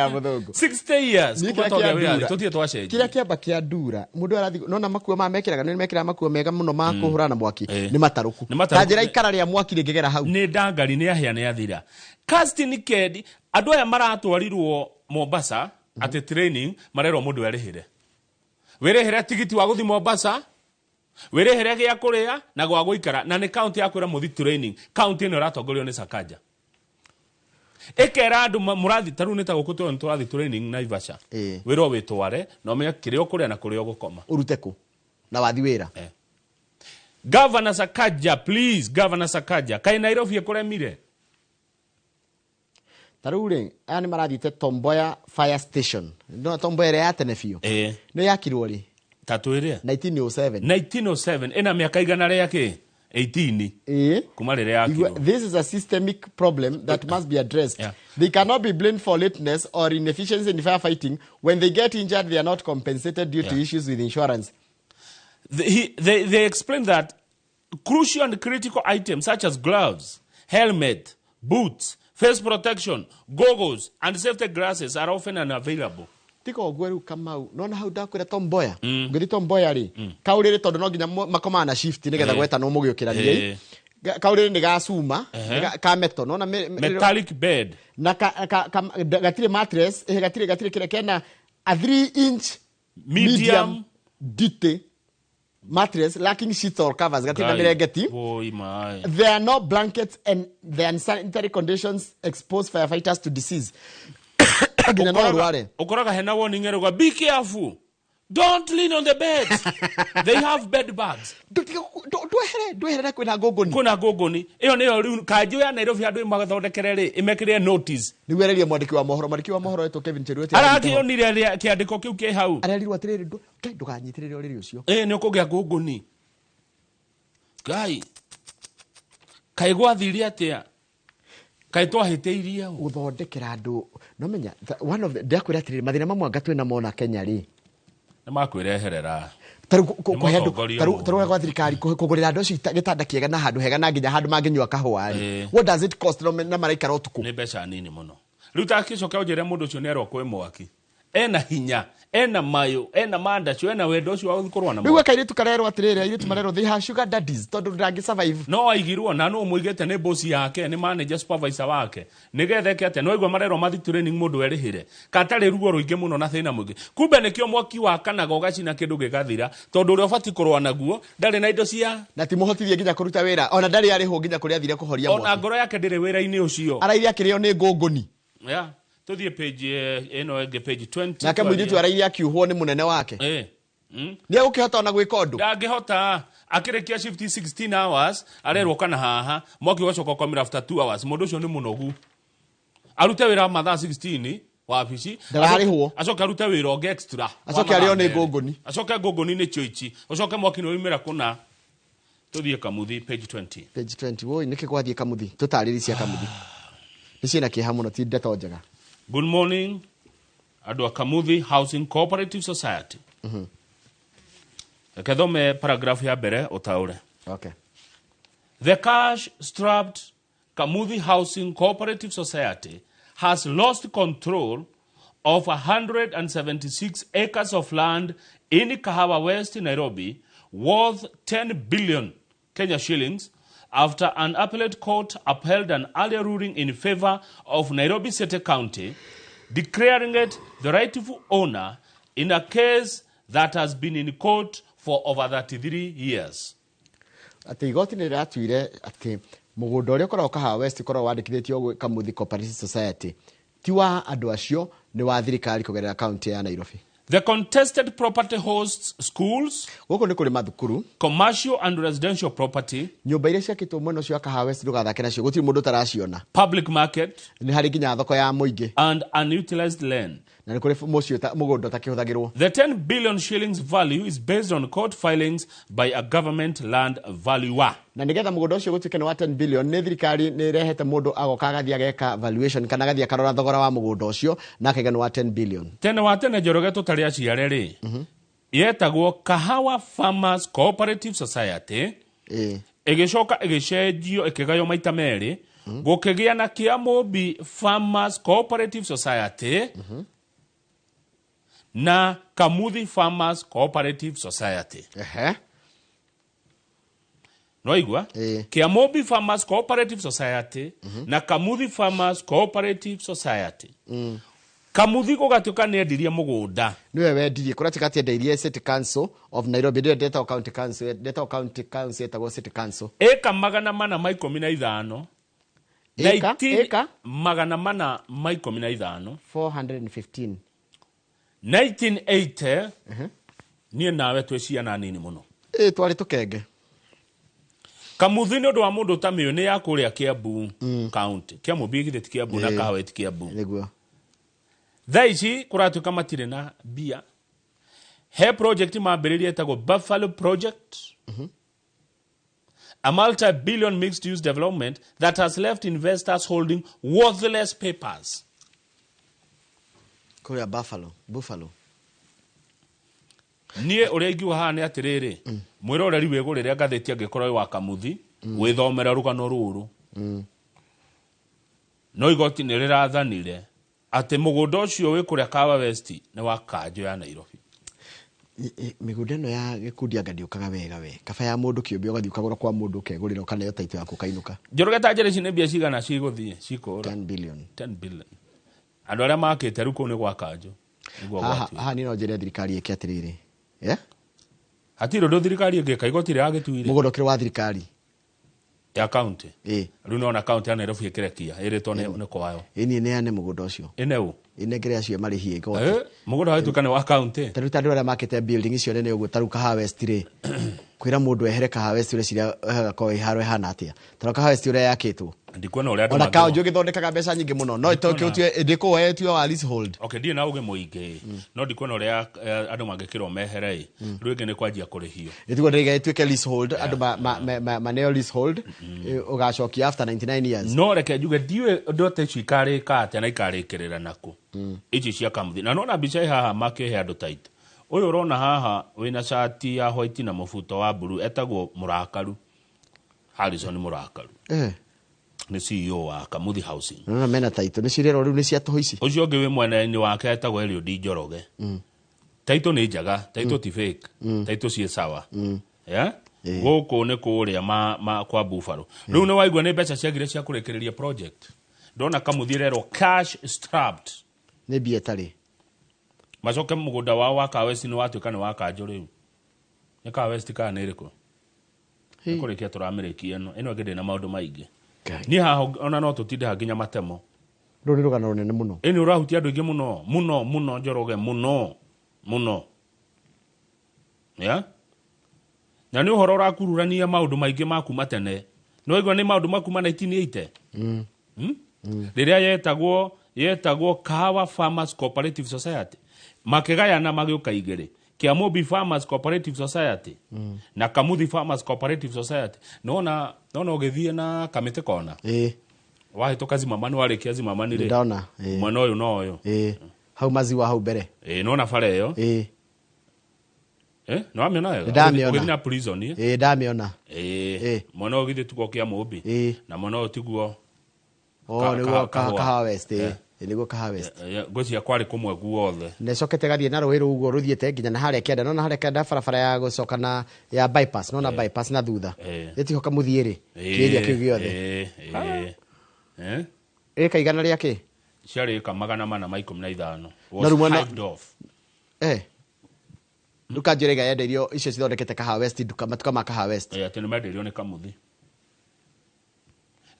muthungu 60 years kutoka wira tutie twacenjia kira kiamba kia ndura mundu arathi nona makuo ma mekiraga ni mekira makuo mega muno ma kuhurana mwaki ni mataruku tanjira ikara ria mwaki ringigera hau ni ndangari ni ahia ni athira casting kedi andu aya maratwarirwo Mombasa ate training marerwo mundu arihire wirihire tigiti wa guthi Mombasa wirihire gia kuria na gwa guikara na ni county ya kwira muthi training county no ratongorio ni Sakaja ekera andu murathi taru nita gukuto nturathi training Naivasha wiro witware no menya kirio kuria na kurio gukoma urute ku na wathi wira Governor Sakaja please Governor Sakaja kai Nairobi ekuremire tarure ani marathite Tomboya fire station no Tomboya ya tenefio ni yakirwo ri tatu iria 1907 ina miaka igana ria ki 18 kuma rire yakirwo this is a systemic problem that must be addressed they cannot be blamed for lateness or inefficiency in firefighting when they get injured they are not compensated due to issues with insurance they explain that crucial and critical items such as gloves helmet boots face protection, goggles, and safety glasses are often unavailable. Tiko gweru Kamau nona hau ndakwira Tomboya ngiri Tomboya ri kaurire tondu no nginya makoma na shift nigetha gweta no mugiukiranie kaurire ni gasuma ka metal nona metallic bed na gatire mattress gatire kile kena a 3-inch medium duty mattress lacking sheets or covers gatire mirengeti there are no blankets and the unsanitary conditions expose firefighters to disease. Okoraga hena warning erogwa be careful, don't lean on the bed. They have bed bugs. Duhere kuna gogoni iyo niyo kanju ya Nairobi andu magathondekere ri imekire notice ni wereria mwandiki wa mohoro eto Kevin Cheruiyot arakionire kiandiko kiu ke hau arerirwo atiriri ndukanyitirire uriri ucio ni ukugia gogoni kai gwathiri atia kai twahiteirie uthondekera andu no menya one of the ndakwira atiriri mathina mamwe ngatwena mona Kenya ri ni makwireherera taru kwa thirikari kugurira andu cio gitanda kiega na handu hega na nginya handu manginywa kahwa ri what does it cost no na maraikara utuku ni mbeca nini muno riu takicoka ujire mundu ucio nerwo kwe mwaki ena hinya, ena mayo, ena mandacio, ena wendo ucio wa guthikorwa na Riu kairitu karerwo atiriri airitu marerwo they have sugar daddies tondu ndangi survive. No aigirwo na no muigete ne boss yake ni manager supervisor wake nigetheke ate no igwa marerwo mathi training mundu erihire katari ruo ruingi muno na thina mwingi kumbe nikio mwaki wakanaga ugacina kindu gigathira tondu uri obati kurwa naguo ndari na indo cia na ti muhotithie nginya kuruta wira ona ndari ariho nginya kuria thire kuhoria mwaki ona ngoro yake ndire wira-ini ucio araithia kirio ni ngunguni yeah tuthie page eno ege page 20 nake muiritu araithia kiuhwo ni munene wake ni agukihota ona gwika undu ndangihota akirikia shift 16 hours arerwo kana haha mwaki wacoka komira after 2 hours mundu ucio ni munogu arute wira mathaa 16 wa ofisi ndararihwo acoka arute wira onge extra acoke ario ni ngunguni acoke ngunguni ni choichi acoke mwaki ni umira kuna tuthie Kamuthi page 20 woi niki gwathie Kamuthi tutariri cia Kamuthi nicina kiha muno ti ndeto njega. Good morning adwa Kamuthi Housing Cooperative Society. Kadome paragraph ya bere utaure. Okay. The cash-strapped Kamuthi Housing Cooperative Society has lost control of 176 acres of land in Kahawa West, Nairobi, worth 10 billion Kenya shillings after an appellate court upheld an earlier ruling in favor of Nairobi City County, declaring it the rightful owner in a case that has been in court for over 33 years. Ati igoti ni ratuire ati mugunda uria ukoragwo Kahawa West ukoragwo wandikithitio gwi Kamuthi Cooperative Society ti wa andu acio ni wa thirikari kugerera county ya Nairobi. The contested property hosts schools, guku ni kuri mathukuru, commercial and residential property, nyumba iria ciakitwo mwena ucio wa Kahawa West ndugathake nacio gutiri mundu taraciona, public market, ni hari nginya thoko ya muingi and unutilized land. Na ni kuri mucio mugunda takihuthagirwo. The 10 billion shillings value is based on court filings by a government land valuer. Na nigetha mugunda ucio gutuike ni wa 10 billion ni thirikari ni rehete mundu agoka gathia geka valuation kana gathia karora thogora wa mugunda ucio na kaiga wa 10 billion. Tene wa tene Njoroge tutari aciare ri yetagwo Kahawa Farmers Cooperative Society igicoka igicenjio ikigayo maita meri gukigia na Kiamobi Farmers Cooperative Society na Kamuthi Farmers Cooperative Society. No igwa? Kiamobi Farmers Cooperative Society na Kamuthi Farmers Cooperative Society. Kamuthi gugatuka ni endirie mugunda. Niwe wendirie kuratika ati endirie City Council of Nairobi ndio Delta County Council, Delta County Council etagwo City Council. Eka magana mana ma 15. Eka magana mana ma 15. 415. 1980 nie nawe tweciana nini muno twari tukenge Kamuthi ni undu wa mundu tamio ni ya kuria Kiambu county Kiambu githeti Kiambu na Kahawa eti Kiambu niguo thaici kuratuka matire na bia he project mambiririe etagwo Buffalo project a multi-billion mixed-use development that has left investors holding worthless papers. Kuria Buffalo. Nie uria ingiuga haha ni atiriri mwiroreri wigurire ngatheti angikorwo wa Kamuthi withomera rugano ruru no igoti ni rirathanire ati mugunda ucio wi kuria Kahawa West ni wa kanjo ya Nairobi. Migunda no ya gikundi angadiukaga wega we kaba ya mundu kiumbe ugathi ukagura kwa mundu ukegurira kana yo taito yaku kainuka. Njoroge ta njere cine bia cigana ciguthie cikora 10 billion. Andu aria makite ruko ni gwa kanjo. Aha ni no njere thirikari eke atiriri. Hatiro ndo thirikari ingeka igoti ria agituire. Mugunda kire wa thirikari ya county. Riu no na county ya Nairobi ikirekia iritwo ni kwayo. Ini ne ane mugunda ucio. Ineu. Inegere acio mari hie igoti. Mugunda wa tukane wa county. Taruta ndu aria makite building icio nene uguo taru Kahawa West ri. Kwira mundu ehere Kahawa West uri ciria ko iharo ihana atia. Taru Kahawa West uri yakitwo. Ndikuona uria andu ona kaunjo githondekaga mbeca nyingi muno no itoke utue ndiko wetio wa leasehold. Okay, die na uge muingi no ndikuona uria andu mangikirwo mehere riu ingi ni kwanjia kurihio ndikuo ndiga ituike leasehold andu maneo leasehold ugacokia after 99 years no reke njuge ndiwe ndote cikarika ate na ikarikirira naku ici cia Kamuthi na nona mbica haha makihe andu taito uyu urona haha wina shati ya white na mufuto wa blue etagwo Murakaru Harrison Murakaru ni CEO wa Kamuthi Housing na mena taito ni cirero riu ni cia toho ici ucio ungi wi mwena-ini wake etagwo Eliud Njoroge taito ni njaga taito ti fake taito cie sawa ya guku ni kuria ma kwa Buffalo riu ni waigua ni mbeca ciagire cia kurekereria project ndona Kamuthi rero cash strapped ni bia tari macoke mugunda wao wa West ni watuika ni wa Kanjo riu ni West kana ni iriku kurikia turamirikia ino ngende na maundu maingi ni haha ona no tutinde haginya matemo ru ni rugano runene muno ini urahutia andu ingi muno Njoroge muno ya na ni uhoro urakururania maundu maingi maku matene no igwa ni maundu maku ma 1980 riria yetagwo Kahawa Farmers Cooperative Society makigayana magiuka igiri Kiamobi Farmers Cooperative Society na Kamuthi Farmers Cooperative Society nona ugithie na kamite kona wahituka zimamani warikia zimamani ri ndona mwana uyu no uyu hau maziwa hau mbere nona fare yo no amiona yo ndamiona na prison ndamiona mwana ugithi tuko Kiamobi na mwana utiguo niguo Kahawa West niguo Kahawa West gocia kwari kumwe guothe necokete gathie na rũĩ rũguo rũthiĩte nginya na harĩa kĩanda nona harĩa kĩanda barabara ya gũcoka na ya bypass nona bypass na thutha ĩtihoka mũthiĩrĩ kĩria kĩu gĩothe kaigana rĩa kĩ ciarĩ ka 415 was hyped off duka njĩrĩga yendeirio icio cithondekete Kahawa West matuka ma Kahawa West ati nĩ menderio nĩ Kamuthi.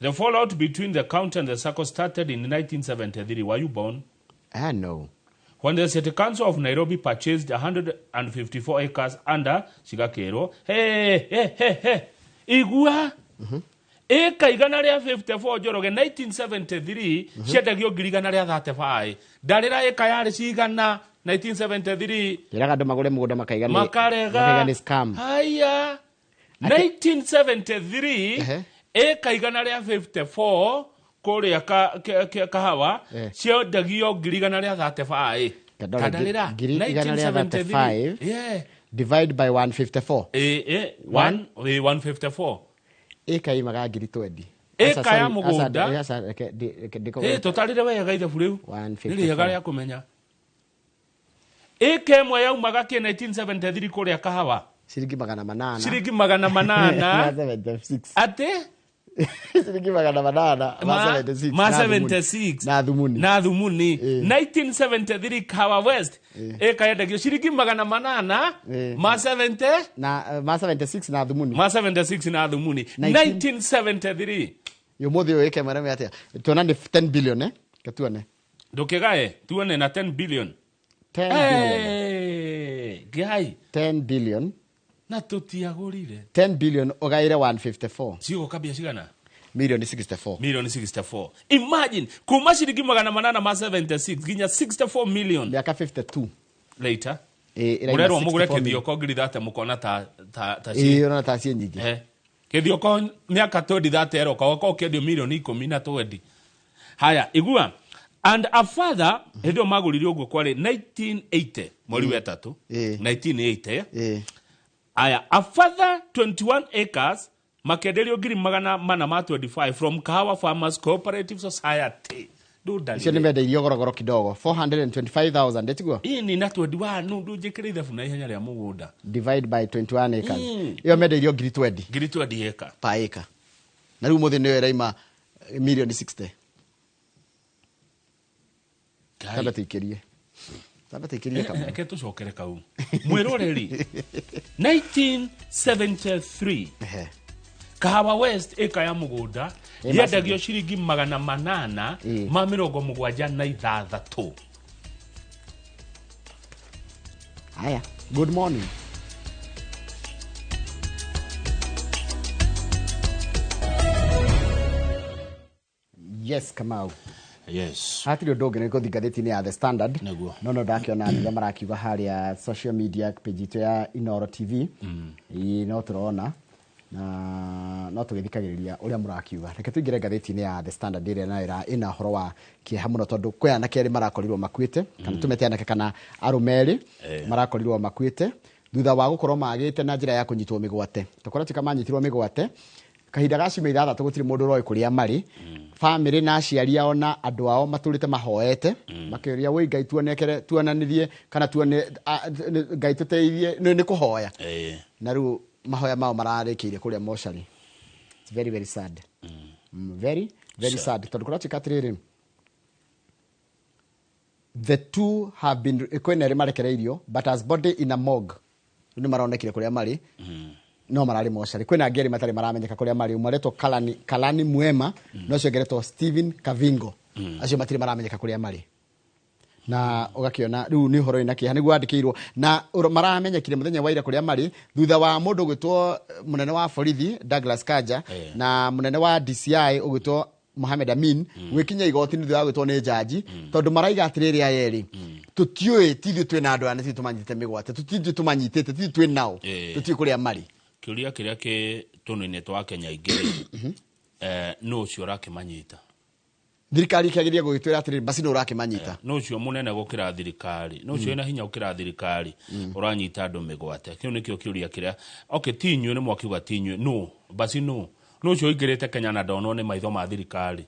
The fallout between the county and the SACCO started in 1973. Were you born? No. When the City Council of Nairobi purchased 154 acres under Shigakero. Hey. Igua? Eka igana ria 54 Njoroge 1973 ciendagio ngirigana ria 35. Ndarira eka yari cigana 1973. Iraga andu magure mugunda makaigana. Makarega ni scam. Haya. 1973 eka igana ria 54 kuria Kahawa ciendagio ngirigana ria 35. Kadarira ngirigana ria 35. Divide by 154. 154. Eka imaga ngiri 20. Eka ya mugunda. Totalire wega ithabu riu. Nili yega ria kumenya. Eka imwe yaumaga ki 1973 kuria Kahawa. Shiringi 800. Shiringi 800. Ate? Shiringi 800. Ma 76. Na dhumuni. 1973 Kahawa West. Eka yendagio shiringi 800. Ma 70. Ma 76 na dhumuni. Ma 76 na dhumuni. 1973. Yomothi yo eka marame atia. Tuona ni 10 billion Katuone. Dokegae tuone na 10 billion. 10 billion. Gai. 10 billion. Na tutiagurire 10 billion ogaire 154 sio kabia cigana million 64 million 64. Imagine kuma shiringi 800 ma 76 ginya 64 million miaka 52 later murero mugure kithio ko ngiri thate mukona ta ona ta cie nyingi kithio ko miaka 20 thate ero ko kendio million 10 na 20. Haya igua and a father hedo magurire ugo kwale 1980 mweri wa 3 1980 Aya, a further 21 acres, makenderio ngiri 425 from Kahawa Farmers Cooperative Society. Sio nimendeirio gorogoro kidogo 425,000 ndetiguo. Ini na 21 ndu njikire ithabu na ihenya ria mugunda. Divide by 21 acres. Iyo mendeirio ngiri 20. Ngiri 20 acre. Pa acre. Na riu muthi niyo iraima million 60. Kada tikirie. Ke tucokere kau mwiroreri 1973 Kahawa West eka ya mugunda yendagio shiringi 800 ma 76. Haya, good morning. Yes, Kamau. Yes. Hatiri undu ngene kuthi ngatheti-ini ya The Standard. No ndakiona ndio marakiuga haria social media page itu ya Inoro TV. No turona na no tugithikagiriria uria murakiuga. Reke tuingire ngatheti-ini ya The Standard ire na ina horo wa kieha muno tondu kwaya na keri marakorirwo makuite kana tumete anake kana arumeri marakorirwo makuite thutha wa gukorwo magite na njira ya kunyitwo migwate. Tukora tika manyitirwo migwate kahinda gacima ithathatũ gũtirĩ mũndũ ũroĩ kũrĩa marĩ family na aciari ao na andũ ao matũrĩte mahoete makĩũria wĩ Ngai tuonanirie kana tuone Ngai tũteithie nĩ kũhoya na rĩu mahoya mao mararĩkĩire kũrĩa mocarĩ. It's very very sad. Very very sad. Tondũ kũratuĩka atĩrĩrĩ, the two have been kwĩna erĩ marekereirio but as body in a morgue nĩ maronekire kũrĩa marĩ no mararĩ mocarĩ. Kwĩna angĩ erĩ matarĩ maramenyeka kũrĩa marĩ, ũmwe aretwo Kalani Mwema na ũcio ũngĩ Stephen Kavingo, acio matirĩ maramenyeka kũrĩa marĩ. Na ũgakĩona rĩu nĩ ũhoro wĩna kĩeha nĩguo wandĩkĩirwo na maramenyekire mũthenya wa ira kũrĩa marĩ thutha wa mũndũ ũgwĩtwo mũnene wa borithi Douglas Kanja na mũnene wa DCI ũgwĩtwo Mohamed Amin gwĩkinya igoti nĩ thutha wa gwĩtwo nĩ jaji tondũ maraiga atĩrĩrĩ aya erĩ tũtiũĩ tithuĩ twĩna andũ aya nĩ tũmanyitĩte mĩgwate tũtithuĩ tũmanyitĩte tithuĩ twĩ nao tũtiũĩ kũrĩa marĩ. Kĩũria kĩrĩa kĩ tũnũ-inĩ twa Kenya ingĩ no ũcio ũrakĩmanyita thirikari ĩkĩagĩrĩire gũgĩtwĩra atĩrĩrĩ basi nĩ ũrakĩmanyita no ũcio mũnene gũkĩra thirikari no ũcio wĩna hinya gũkĩra thirikari ũranyita andũ mĩgwate. Kĩu nĩkĩo kĩũria kĩrĩa ti inyuĩ nĩ mwakiuga ti inyuĩ no basi no ũcio ũingĩrĩte Kenya na ndonwo nĩ maitho ma thirikari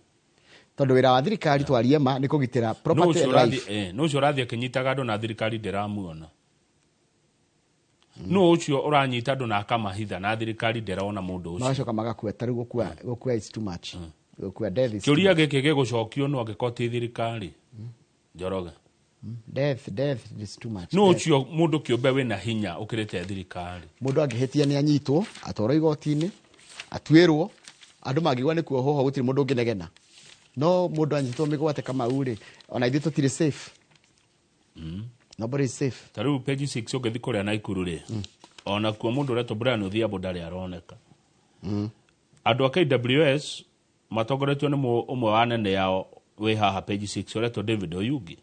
tondũ wĩra wa thirikari twarie ma nĩ kũgitĩra property life. No ũcio ũrathiĩ akĩnyitaga andũ na thirikari ndĩramuona. No ũcio ũranyita andũ na akamahitha na thirikari ndĩrona mũndũ ũcio. Macoka magakua tarĩ gũkua is too much. Gũkua death is. Kĩũria gĩkĩ gĩgũcokio no angĩkorwo ti thirikari. Njoroge. Death is too much. No ũcio mũndũ kĩũmbe wĩna hinya ũkĩrĩte thirikari. Mũndũ angĩhĩtia nĩ anyitwo atwarwo igoti-inĩ atuĩrwo andũ mangĩgwa nĩ kuohwo gũtirĩ mũndũ ũngĩnegena. No mũndũ anyitwo mĩgwate Kamau rĩ ona ithuĩ tũtirĩ safe. Nobody is safe. Tarĩu page 6 ũngĩthi kũrĩa Naikuru rĩ ona kuo mũndũ ũretwo Brian Odhiambo ndarĩ aroneka. Andũ a KWS matongoretio nĩ ũmwe wa nene yao wĩ haha page 6 ũretwo David Oyugi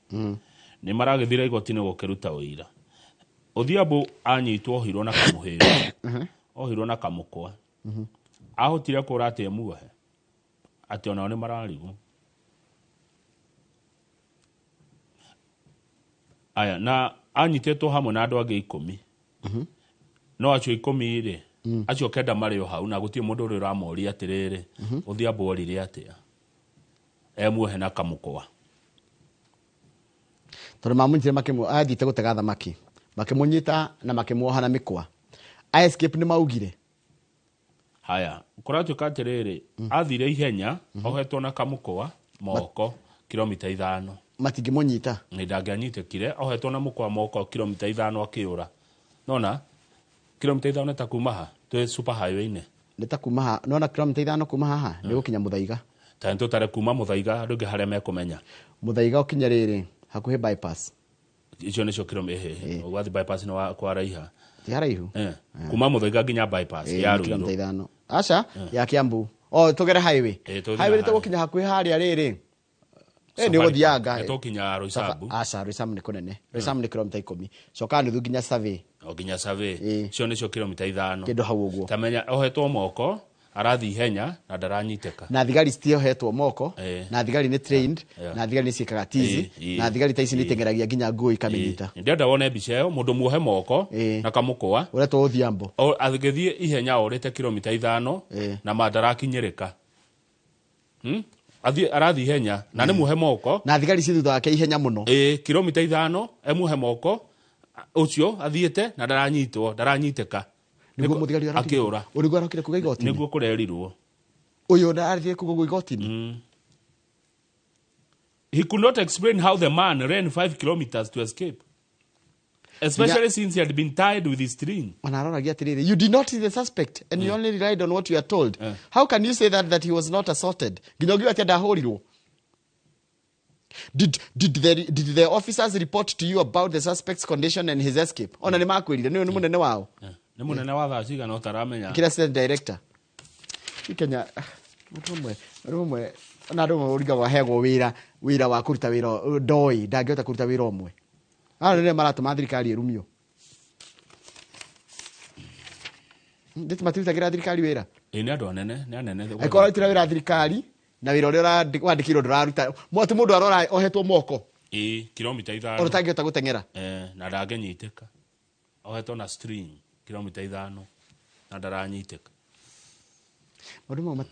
nĩ maragĩthira igoti-inĩ gũkĩruta ũira. Odhiambo anyitwo ohirwo na kamũhĩrĩ ohirwo na kamũkwa ahotire kũra atĩ muohe atĩ onao nĩ mararigwo. Aya na anyitĩtwo hamwe na andũ angĩ 10 no acio 10 rĩ acio kenda marĩ o hau na gũtirĩ mũndũ ũrĩa ũramoria atĩrĩrĩ Odhiambo orire atĩa muohe na kamũkwa tondũ mamũnyitire athiĩte gũtega thamaki makĩmũnyita na makĩmuoha na mĩkwa. Escape nĩ maugire. Haya kũratuĩka atĩrĩrĩ athire ihenya ohetwo na kamũkwa moko kilomita 5 matingĩmũnyita nĩ ndangĩanyitĩkire ohetwo na mũkwa moko kilomita 5 akĩũra. Nona kilomita 5 nĩ ta kuma ha twĩ super highway-inĩ nĩ ta kuma ha nona kilomita 5 kuma haha nĩ gũkinya Mũthaiga ta tũtare kuma Mũthaiga andũ harĩa mekũmenya Mũthaiga ũkinya rĩrĩ hakuhĩ bypass icio nĩcio kilomita wathi bypass nĩ kwa Raiha ti haraihu kuma Mũthaiga nginya bypass ya Ruiru kilomita 5 aca ya Kiambu tũgere highway nĩ tũgũkinya hakuhĩ harĩa rĩrĩ nĩ gũthianga tũkinya Roysambu aca Roysambu nĩ kũnene Roysambu nĩ kilomita 10 coka nuthu nginya Survey nginya Survey cio nĩcio kilomita 5 kĩndũ hau ũguo tamenya ohetwo moko arathi ihenya na daranyitĩka na thigari citiohetwo moko na thigari nĩ trained na thigari nĩ ciĩkaga tizi na thigari ta ici nĩ iteng'eragia nginya nguo ikamĩnyita. Ndĩrenda wone mbica ĩyo mũndũ muohe moko na kamũkwa ũretwo Odhiambo agĩthiĩ ihenya orĩte kilomita 5 na mandarakinyĩrĩka arathi ihenya na nĩ muohe moko na thigari ci thutha wake ihenya mũno kilomita 5 muohe moko ũcio athiĩte na daranyitĩka nĩguo mũthigari akĩũra ũrĩguo arokire kuga igoti-inĩ nĩguo kũrerirwo ũyũ ndarĩthie kuga igoti-inĩ. He could not explain how the man ran 5 kilometers to escape, especially since he had been tied with his string. Wanaroragia atĩrĩrĩ you did not see the suspect and you only relied on what you are told. How can you say that he was not assaulted nginya ũgiuga atĩ ndahũrirwo? Did the officers report to you about the suspect's condition and his escape? Ona nĩ makwĩrire nĩ mũnene wao nĩ mũnene wa thaa cigana ũtaramenya kĩrĩa state director Kenya mũndũ na andũ ũrigagwo ahegwo wĩra wa kũruta wĩra ndoi ndangĩhota kũruta wĩra ũmwe nĩ maratũma thirikari ĩrumio ndĩtĩ matirutagĩra thirikari wĩra nĩ andũ anene nĩ anene angĩkorwo arutĩra wĩra thirikari na wĩra ũrĩa wandĩkĩirwo ndũraruta mũndũ arora ohetwo moko kilomita 5 ona ũtangĩhota gũteng'era na ndangĩnyitĩka ohetwo na string kilomita 5 na ndaranyitĩka. Maundu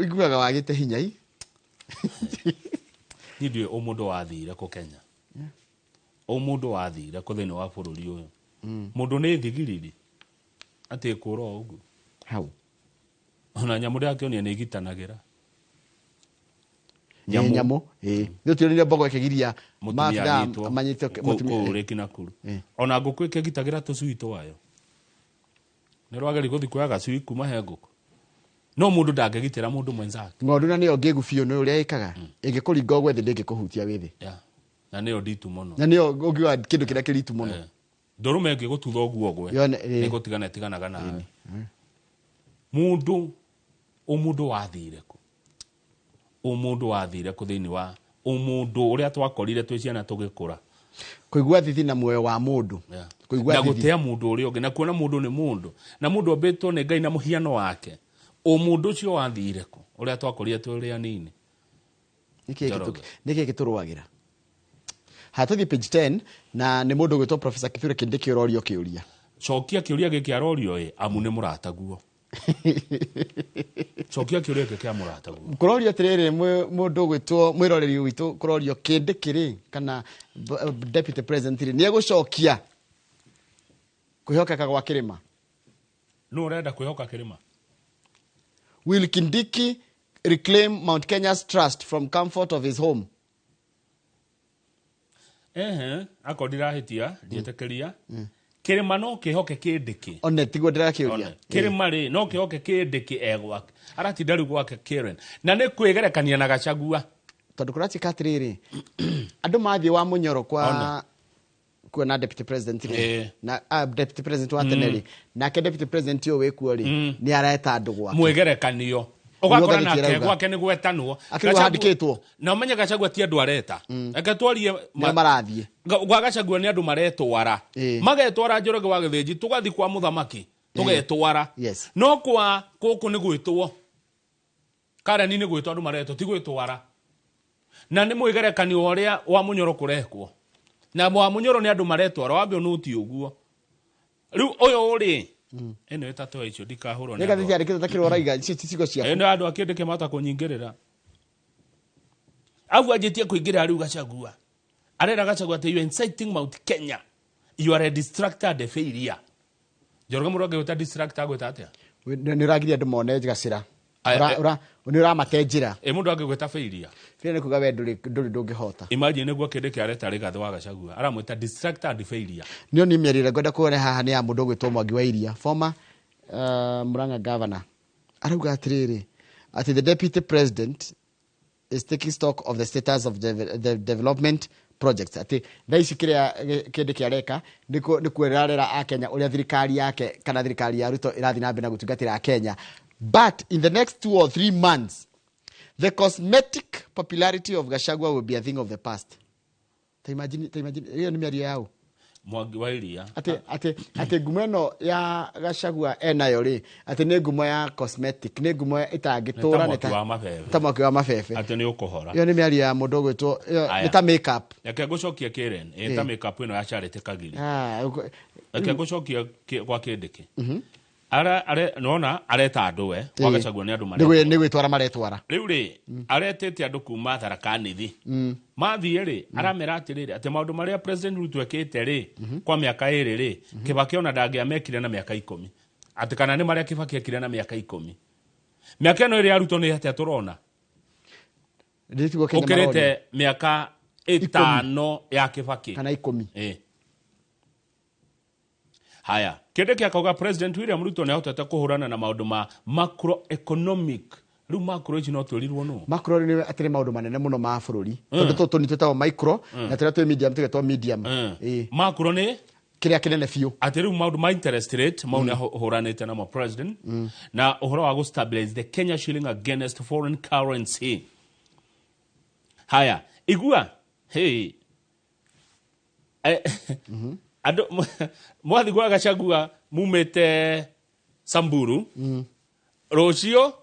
iguaga wagite hinya i. Ni ndio o mundu wathire ku Kenya. O mundu wathire ku thini wa bururi uyu. Mundu ni thigiriri. Ati kuro ugu. Hau. Ona nyamu yake oni ni gitanagira. Nyamu ndio tionire mbogo ikigiria mafda amanyite mutumia kina kuru. Ona nguku ikigitagira tucui twayo. Ni rwageri guthi kuya gacui kuma he nguku. No mundu ndangegitira mundu mwenzake. Ng'ondu na niyo ngigufio no uria ikaga ingikuringa ogwe thi ndingikuhutia withi. Na niyo nditu muno. Na niyo ungiwa kindu kiria kiritu muno. Ndorume ngigututha ogwo ogwe. Nigutigana tiganaga nawe. Mundu wathire ku. Umundu wathire ku thini wa umundu uria twakorire twi ciana tugikura. Kuigua thithi na muoyo wa mundu. Kuigua thithi. Na gutea mundu uria ungi na kuona mundu ni mundu. Na mundu obetwo ni Ngai na muhiano wake. Umundu ucio wathire ku uria twakorire turi anini. Niki giturwagira. Hatuthi page 10 na ni mundu gwitwo Professor Kithure Kindiki urorio kiuria. Cokia kiuria giki arorio amu ni murata guo. Cokia kiuria giki amurata guo. Kurorio atiriri mundu gwitwo mwiroreri witu kurorio Kindiki kana Deputy President ni egucokia kwihokeka gwa kirima. No urenda kwihoka kirima. Will Kindiki reclaim Mount Kenya's trust from comfort of his home? Akodira hitia dietekeria. Kirima no kihoke Kindiki. One tigwo ndira kiuria. Kirima ri no kihoke Kindiki egwake. Arati ndaru gwake Karen. Na ne kwegerekania na Gachagua. Tondu kurati katiriri. Andu mathie wa Munyoro kwa na Deputy President na Deputy President wa Teneri na ke Deputy President yo wekuo ri ni areta andu gwake. Mwegerekanio. Ogakora nake gwake ni gwetanwo. Gachagua na umenye Gachagua ti andu areta. Eke twarie marathie. Gwa Gachagua ni andu maretwara. Magetwara Njoroge wa Githinji tugathi kwa muthamaki. Tugetwara. No kwa kuku ni gwitwo. Karani ni gwitwo andu maretwo ti gwitwara. Na ni mwegerekanio uria wa Munyoro kurekwo. Na wa Munyoro ni andu maretwara wambe nuti uguo. Riu oyo uri eno etatu icio ndikahurwo ni gathi ari kitata kiro raiga cigo cia eno andu akindike mata kunyingirira avu ajetie kuingira riu Gachagua arera Gachagua te you inciting Mount Kenya, you are a distracted failure. Njoroge Muroge uta distracted gweta atia ni ragiria andu mone Gacira ni uramatejira mundu angigweta failure kire ni kuga we ndungihota. Imagine niguo Kindiki areta rigathe wa Gachagua aramwita distracted failure. Nio ni mierire ngoda kuone haha ni ya mundu gwitwo Mwangi wa Iria former Murang'a governor arauga atiriri ati the deputy president is taking stock of the status of the development projects. Ati ndaici kiria Kindiki areka ni kwerera a Kenya uria thirikari yake kana thirikari ya Ruto irathi na mbere na gutungatira Kenya. But in the next 2 or 3 months, the cosmetic popularity of Gachagua will be a thing of the past. Imagine, hiyo ni miario yao. Mwangi wa Iria. Ate gumeno ya Gachagua enayo ri. Ate ne gumo ya cosmetic, ne gumo itagitura neta. Tamaki wa mafefe. Ate ni ukuhora. Hiyo ni miario ya mundu gwitwo neta makeup. Yake gucokia Karen, eta makeup ino ya Charity Kagiri. Yake gucokia kwa Kindiki. Nona areta andu we wa Gachagua ni andu mare ni gwitwara maretwara riu ri aretete andu kuma Tharaka-Nithi mathie ri aramera atiriri ati maundu maria President Ruto ekite ri kwa miaka iri ri Kibaki ona ndangiamekire na miaka 10 ati kana ni maria Kibaki ekire na miaka 10 miaka ino iri ya Ruto ni atia turona ukirite miaka 5 ya Kibaki kana 10 Haya, Kindiki akauga President William Ruto ni ahotete kuhurana na maundu ma macroeconomic. Riu macro ici no twirirwo no. Macro ni atire maundu manene muno ma bururi. Tondu toto ni twetagwo micro na tira twi medium tugetwo medium. Macro ni kiria kinene fiu. Ati riu maundu ma interest rate mauna huranite na ma president na uhoro wa stabilize the Kenya shilling against foreign currency. Haya, igua hey ado mwathi gwa Gachagua mumete Samburu rocio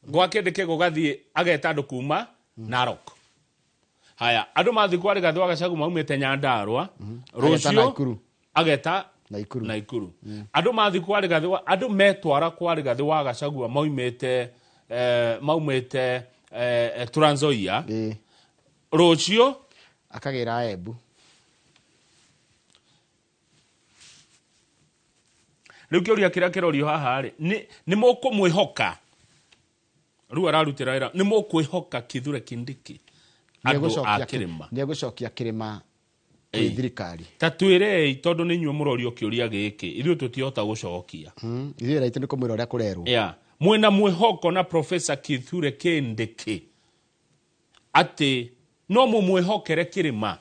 gwa Kindiki gugathie ageta andu kuma Narok. Haya andu mathi kwa rigathi wa Gachagua mumete Nyandarua rocio ageta Naikuru. Andu mathi kwa rigathi andu metwara kwa rigathi wa Gachagua maumete maumete Trans Nzoia rucio akagira Embu. Riu kiuria kiria kirorio haha ri ni mukumwihoka riu ararutira wira ni mukwihoka Kithure Kindiki andu akirima ni gucokia kirima thirikari ta twirei tondu ni nywe murorio kiuria giki ithu tutihota gucokia ithu right ni kumwira uria kurerwo mwena mwihoko na Professor Kithure Kindiki ati no mumwihokere kirima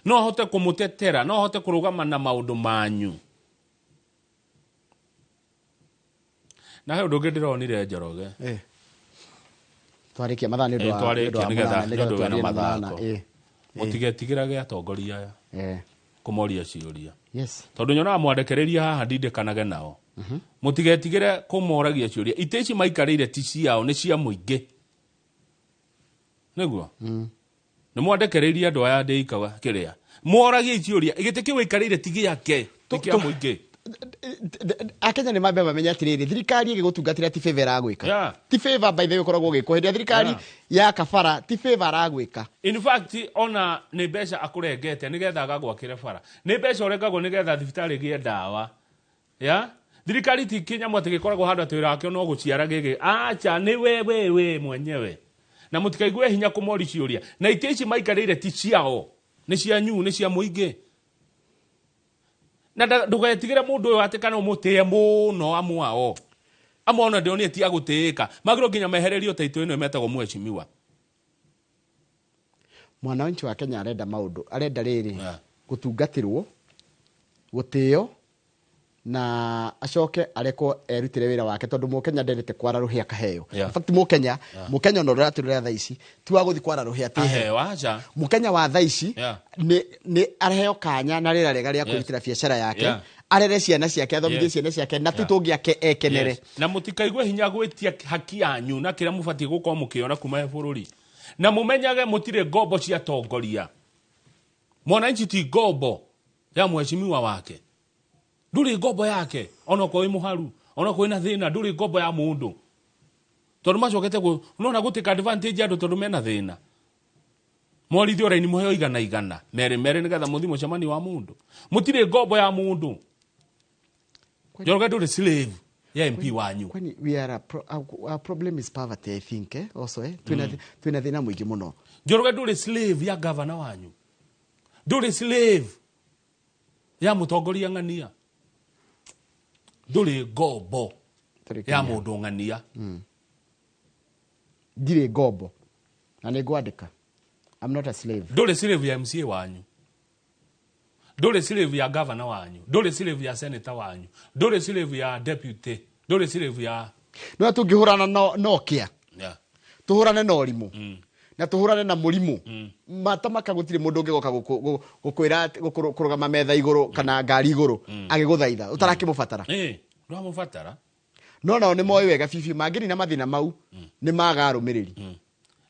no hote kumutetera no hote kurugama na maundu manyu na he undu ngironire Njoroge twarikia mathani ndo twarikia na mathako mutigetigirage atongoria aya kumoria ciuria tondu nyona mwandekereria haha ndindekanage nao mutigetigire kumoragia ciuria iteci maikarire ti ciao ni cia muingi niguo ni mwandekereria andu aya ndeikaga kiria moragia ciuria igite kiu ikarire ti giake ti kia muingi Akenya ni mambe bamenya atiriri thirikari igigutungatira ti favor agwika ti favor by the way koragwo gikuhendia thirikari ya kabara ti favor agwika in fact ona ni mbeca akurengete nigetha agagwakire bara ni mbeca urengagwo nigetha thibitari gie ndawa thirikari ti kinyamu ati gikoragwo handu ati wira akio no guciara gigi acha ni we mwenyewe na mutikaigue hinya kumori ciuria na iteci maikarire ti ciao ni cia nyu ni cia muingi na ndugetigire mundu uyu atikana umutie muno amwao amona ndionye ti agutiika magiro nginya mehererio taito ino metagwo mweshimiwa mwananchi wa Kenya arenda riri gutungatirwo gutio na acoke areko erutire wira wake tondu mukenya nderete kwara ruhia kaheo in fact mukenya no raturira thaici ti wa guthi kwara ruhia tihe wacha mukenya wa thaici ni areheo kanya na rira rega ria kurutira biashara yake arere ciana ciake athomithie ciana ciake na tutungi ake ekenere na mutikaigue hinya gwitia haki yanyu na kira mubati gukorwo mukiona kuma bururi na mumenyage mutire ngombo cia tongoria mwananchi ti ngombo ya mweshimiwa wake nduri ngombo yake ona kwa muharu ona kwa ina thina nduri ngombo ya mundu tondu macokete ku nona gutika advantage andu tondu mena thina morithio raini muheo igana mere nigetha muthimo chamani wa mundu mutire ngombo ya mundu Njoroge nduri slave ya MP wanyu kwani we are our problem is poverty I think also twina thina mwingi muno Njoroge nduri slave ya governor wanyu nduri slave ya mutongoria ng'ania nduri ngombo ya mundu ng'ania ndire ngombo na ningwandika I'm not a slave nduri slave ya MCA wanyu nduri slave ya governor wanyu nduri slave ya senator wanyu nduri slave ya deputy nduri slave ya no tungihurana nokia tuhurane na orimu na tuhurane na murimu matamaka gutire mundu ungigoka gukwira kurugama metha iguru kana ngari iguru agiguthaitha utarakimubatara no mubatara no nao ni moyo wega fifi mangiri na mathina mau ni magarumiriri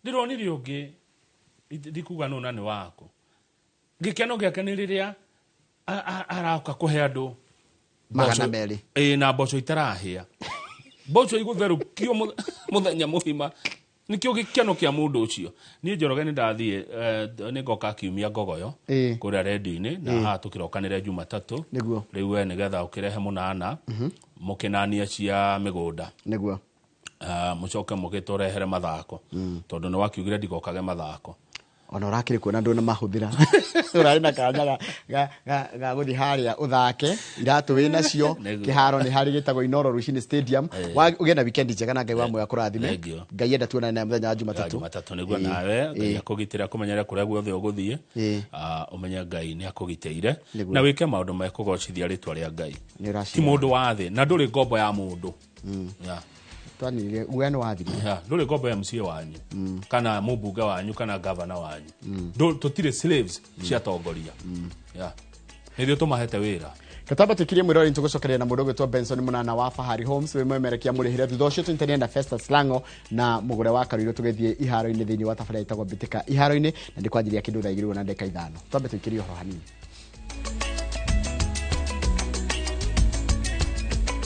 ndironire ungi ndikuga no nani wako ngikeno giake ni riria arauka kuhe andu magana meri na mboco itarahia mboco igutherukio muthenya muhima nikio gikeno kia mundu ucio ni Njoroge ni ndathie ni ngoka kiumia ngogoyo kuria redio-ini na ha tukirokanire Jumatatu riu we nigetha ukirehe munana mukinania cia migunda niguo mucoke mugiturehere mathako tondu ni wakiugire ndigokage mathako ona urakiri kuona ndu na mahuthira urari na kanya ga guthi haria uthake iratu wina cio kiharo ni hari gitagwo Inoro Rushini Stadium ugena weekend njega na ngai wa moyo akurathime ngai enda tuona na muthenya wa Jumatatu niguo nawe ngai akugitira kumenyera kuria guothe uguthie umenye ngai ni akugiteire na wike maundu ma kugocithia ritwa ria ngai ti mundu wa thi na nduri ngombo ya mundu twani ueno wathiri nduri ngombo ya MCA wanyu kana mubunge wanyu kana governor wanyu tutire slaves cia tongoria nithio tumahete wira kataba tukirie mwirori ntugucokeria na mundu gwitwa Benson Munana wa Fahari Homes we mwemerekia murihire thutha ucio twinterenda Festus Lango na mugure wa Kariro tugethie iharo-ini thiini wa tabarĩra itagwo Bitika iharo-ini na ndikwanjiria kindu thaa 2:05 twambe tukirie ho hanini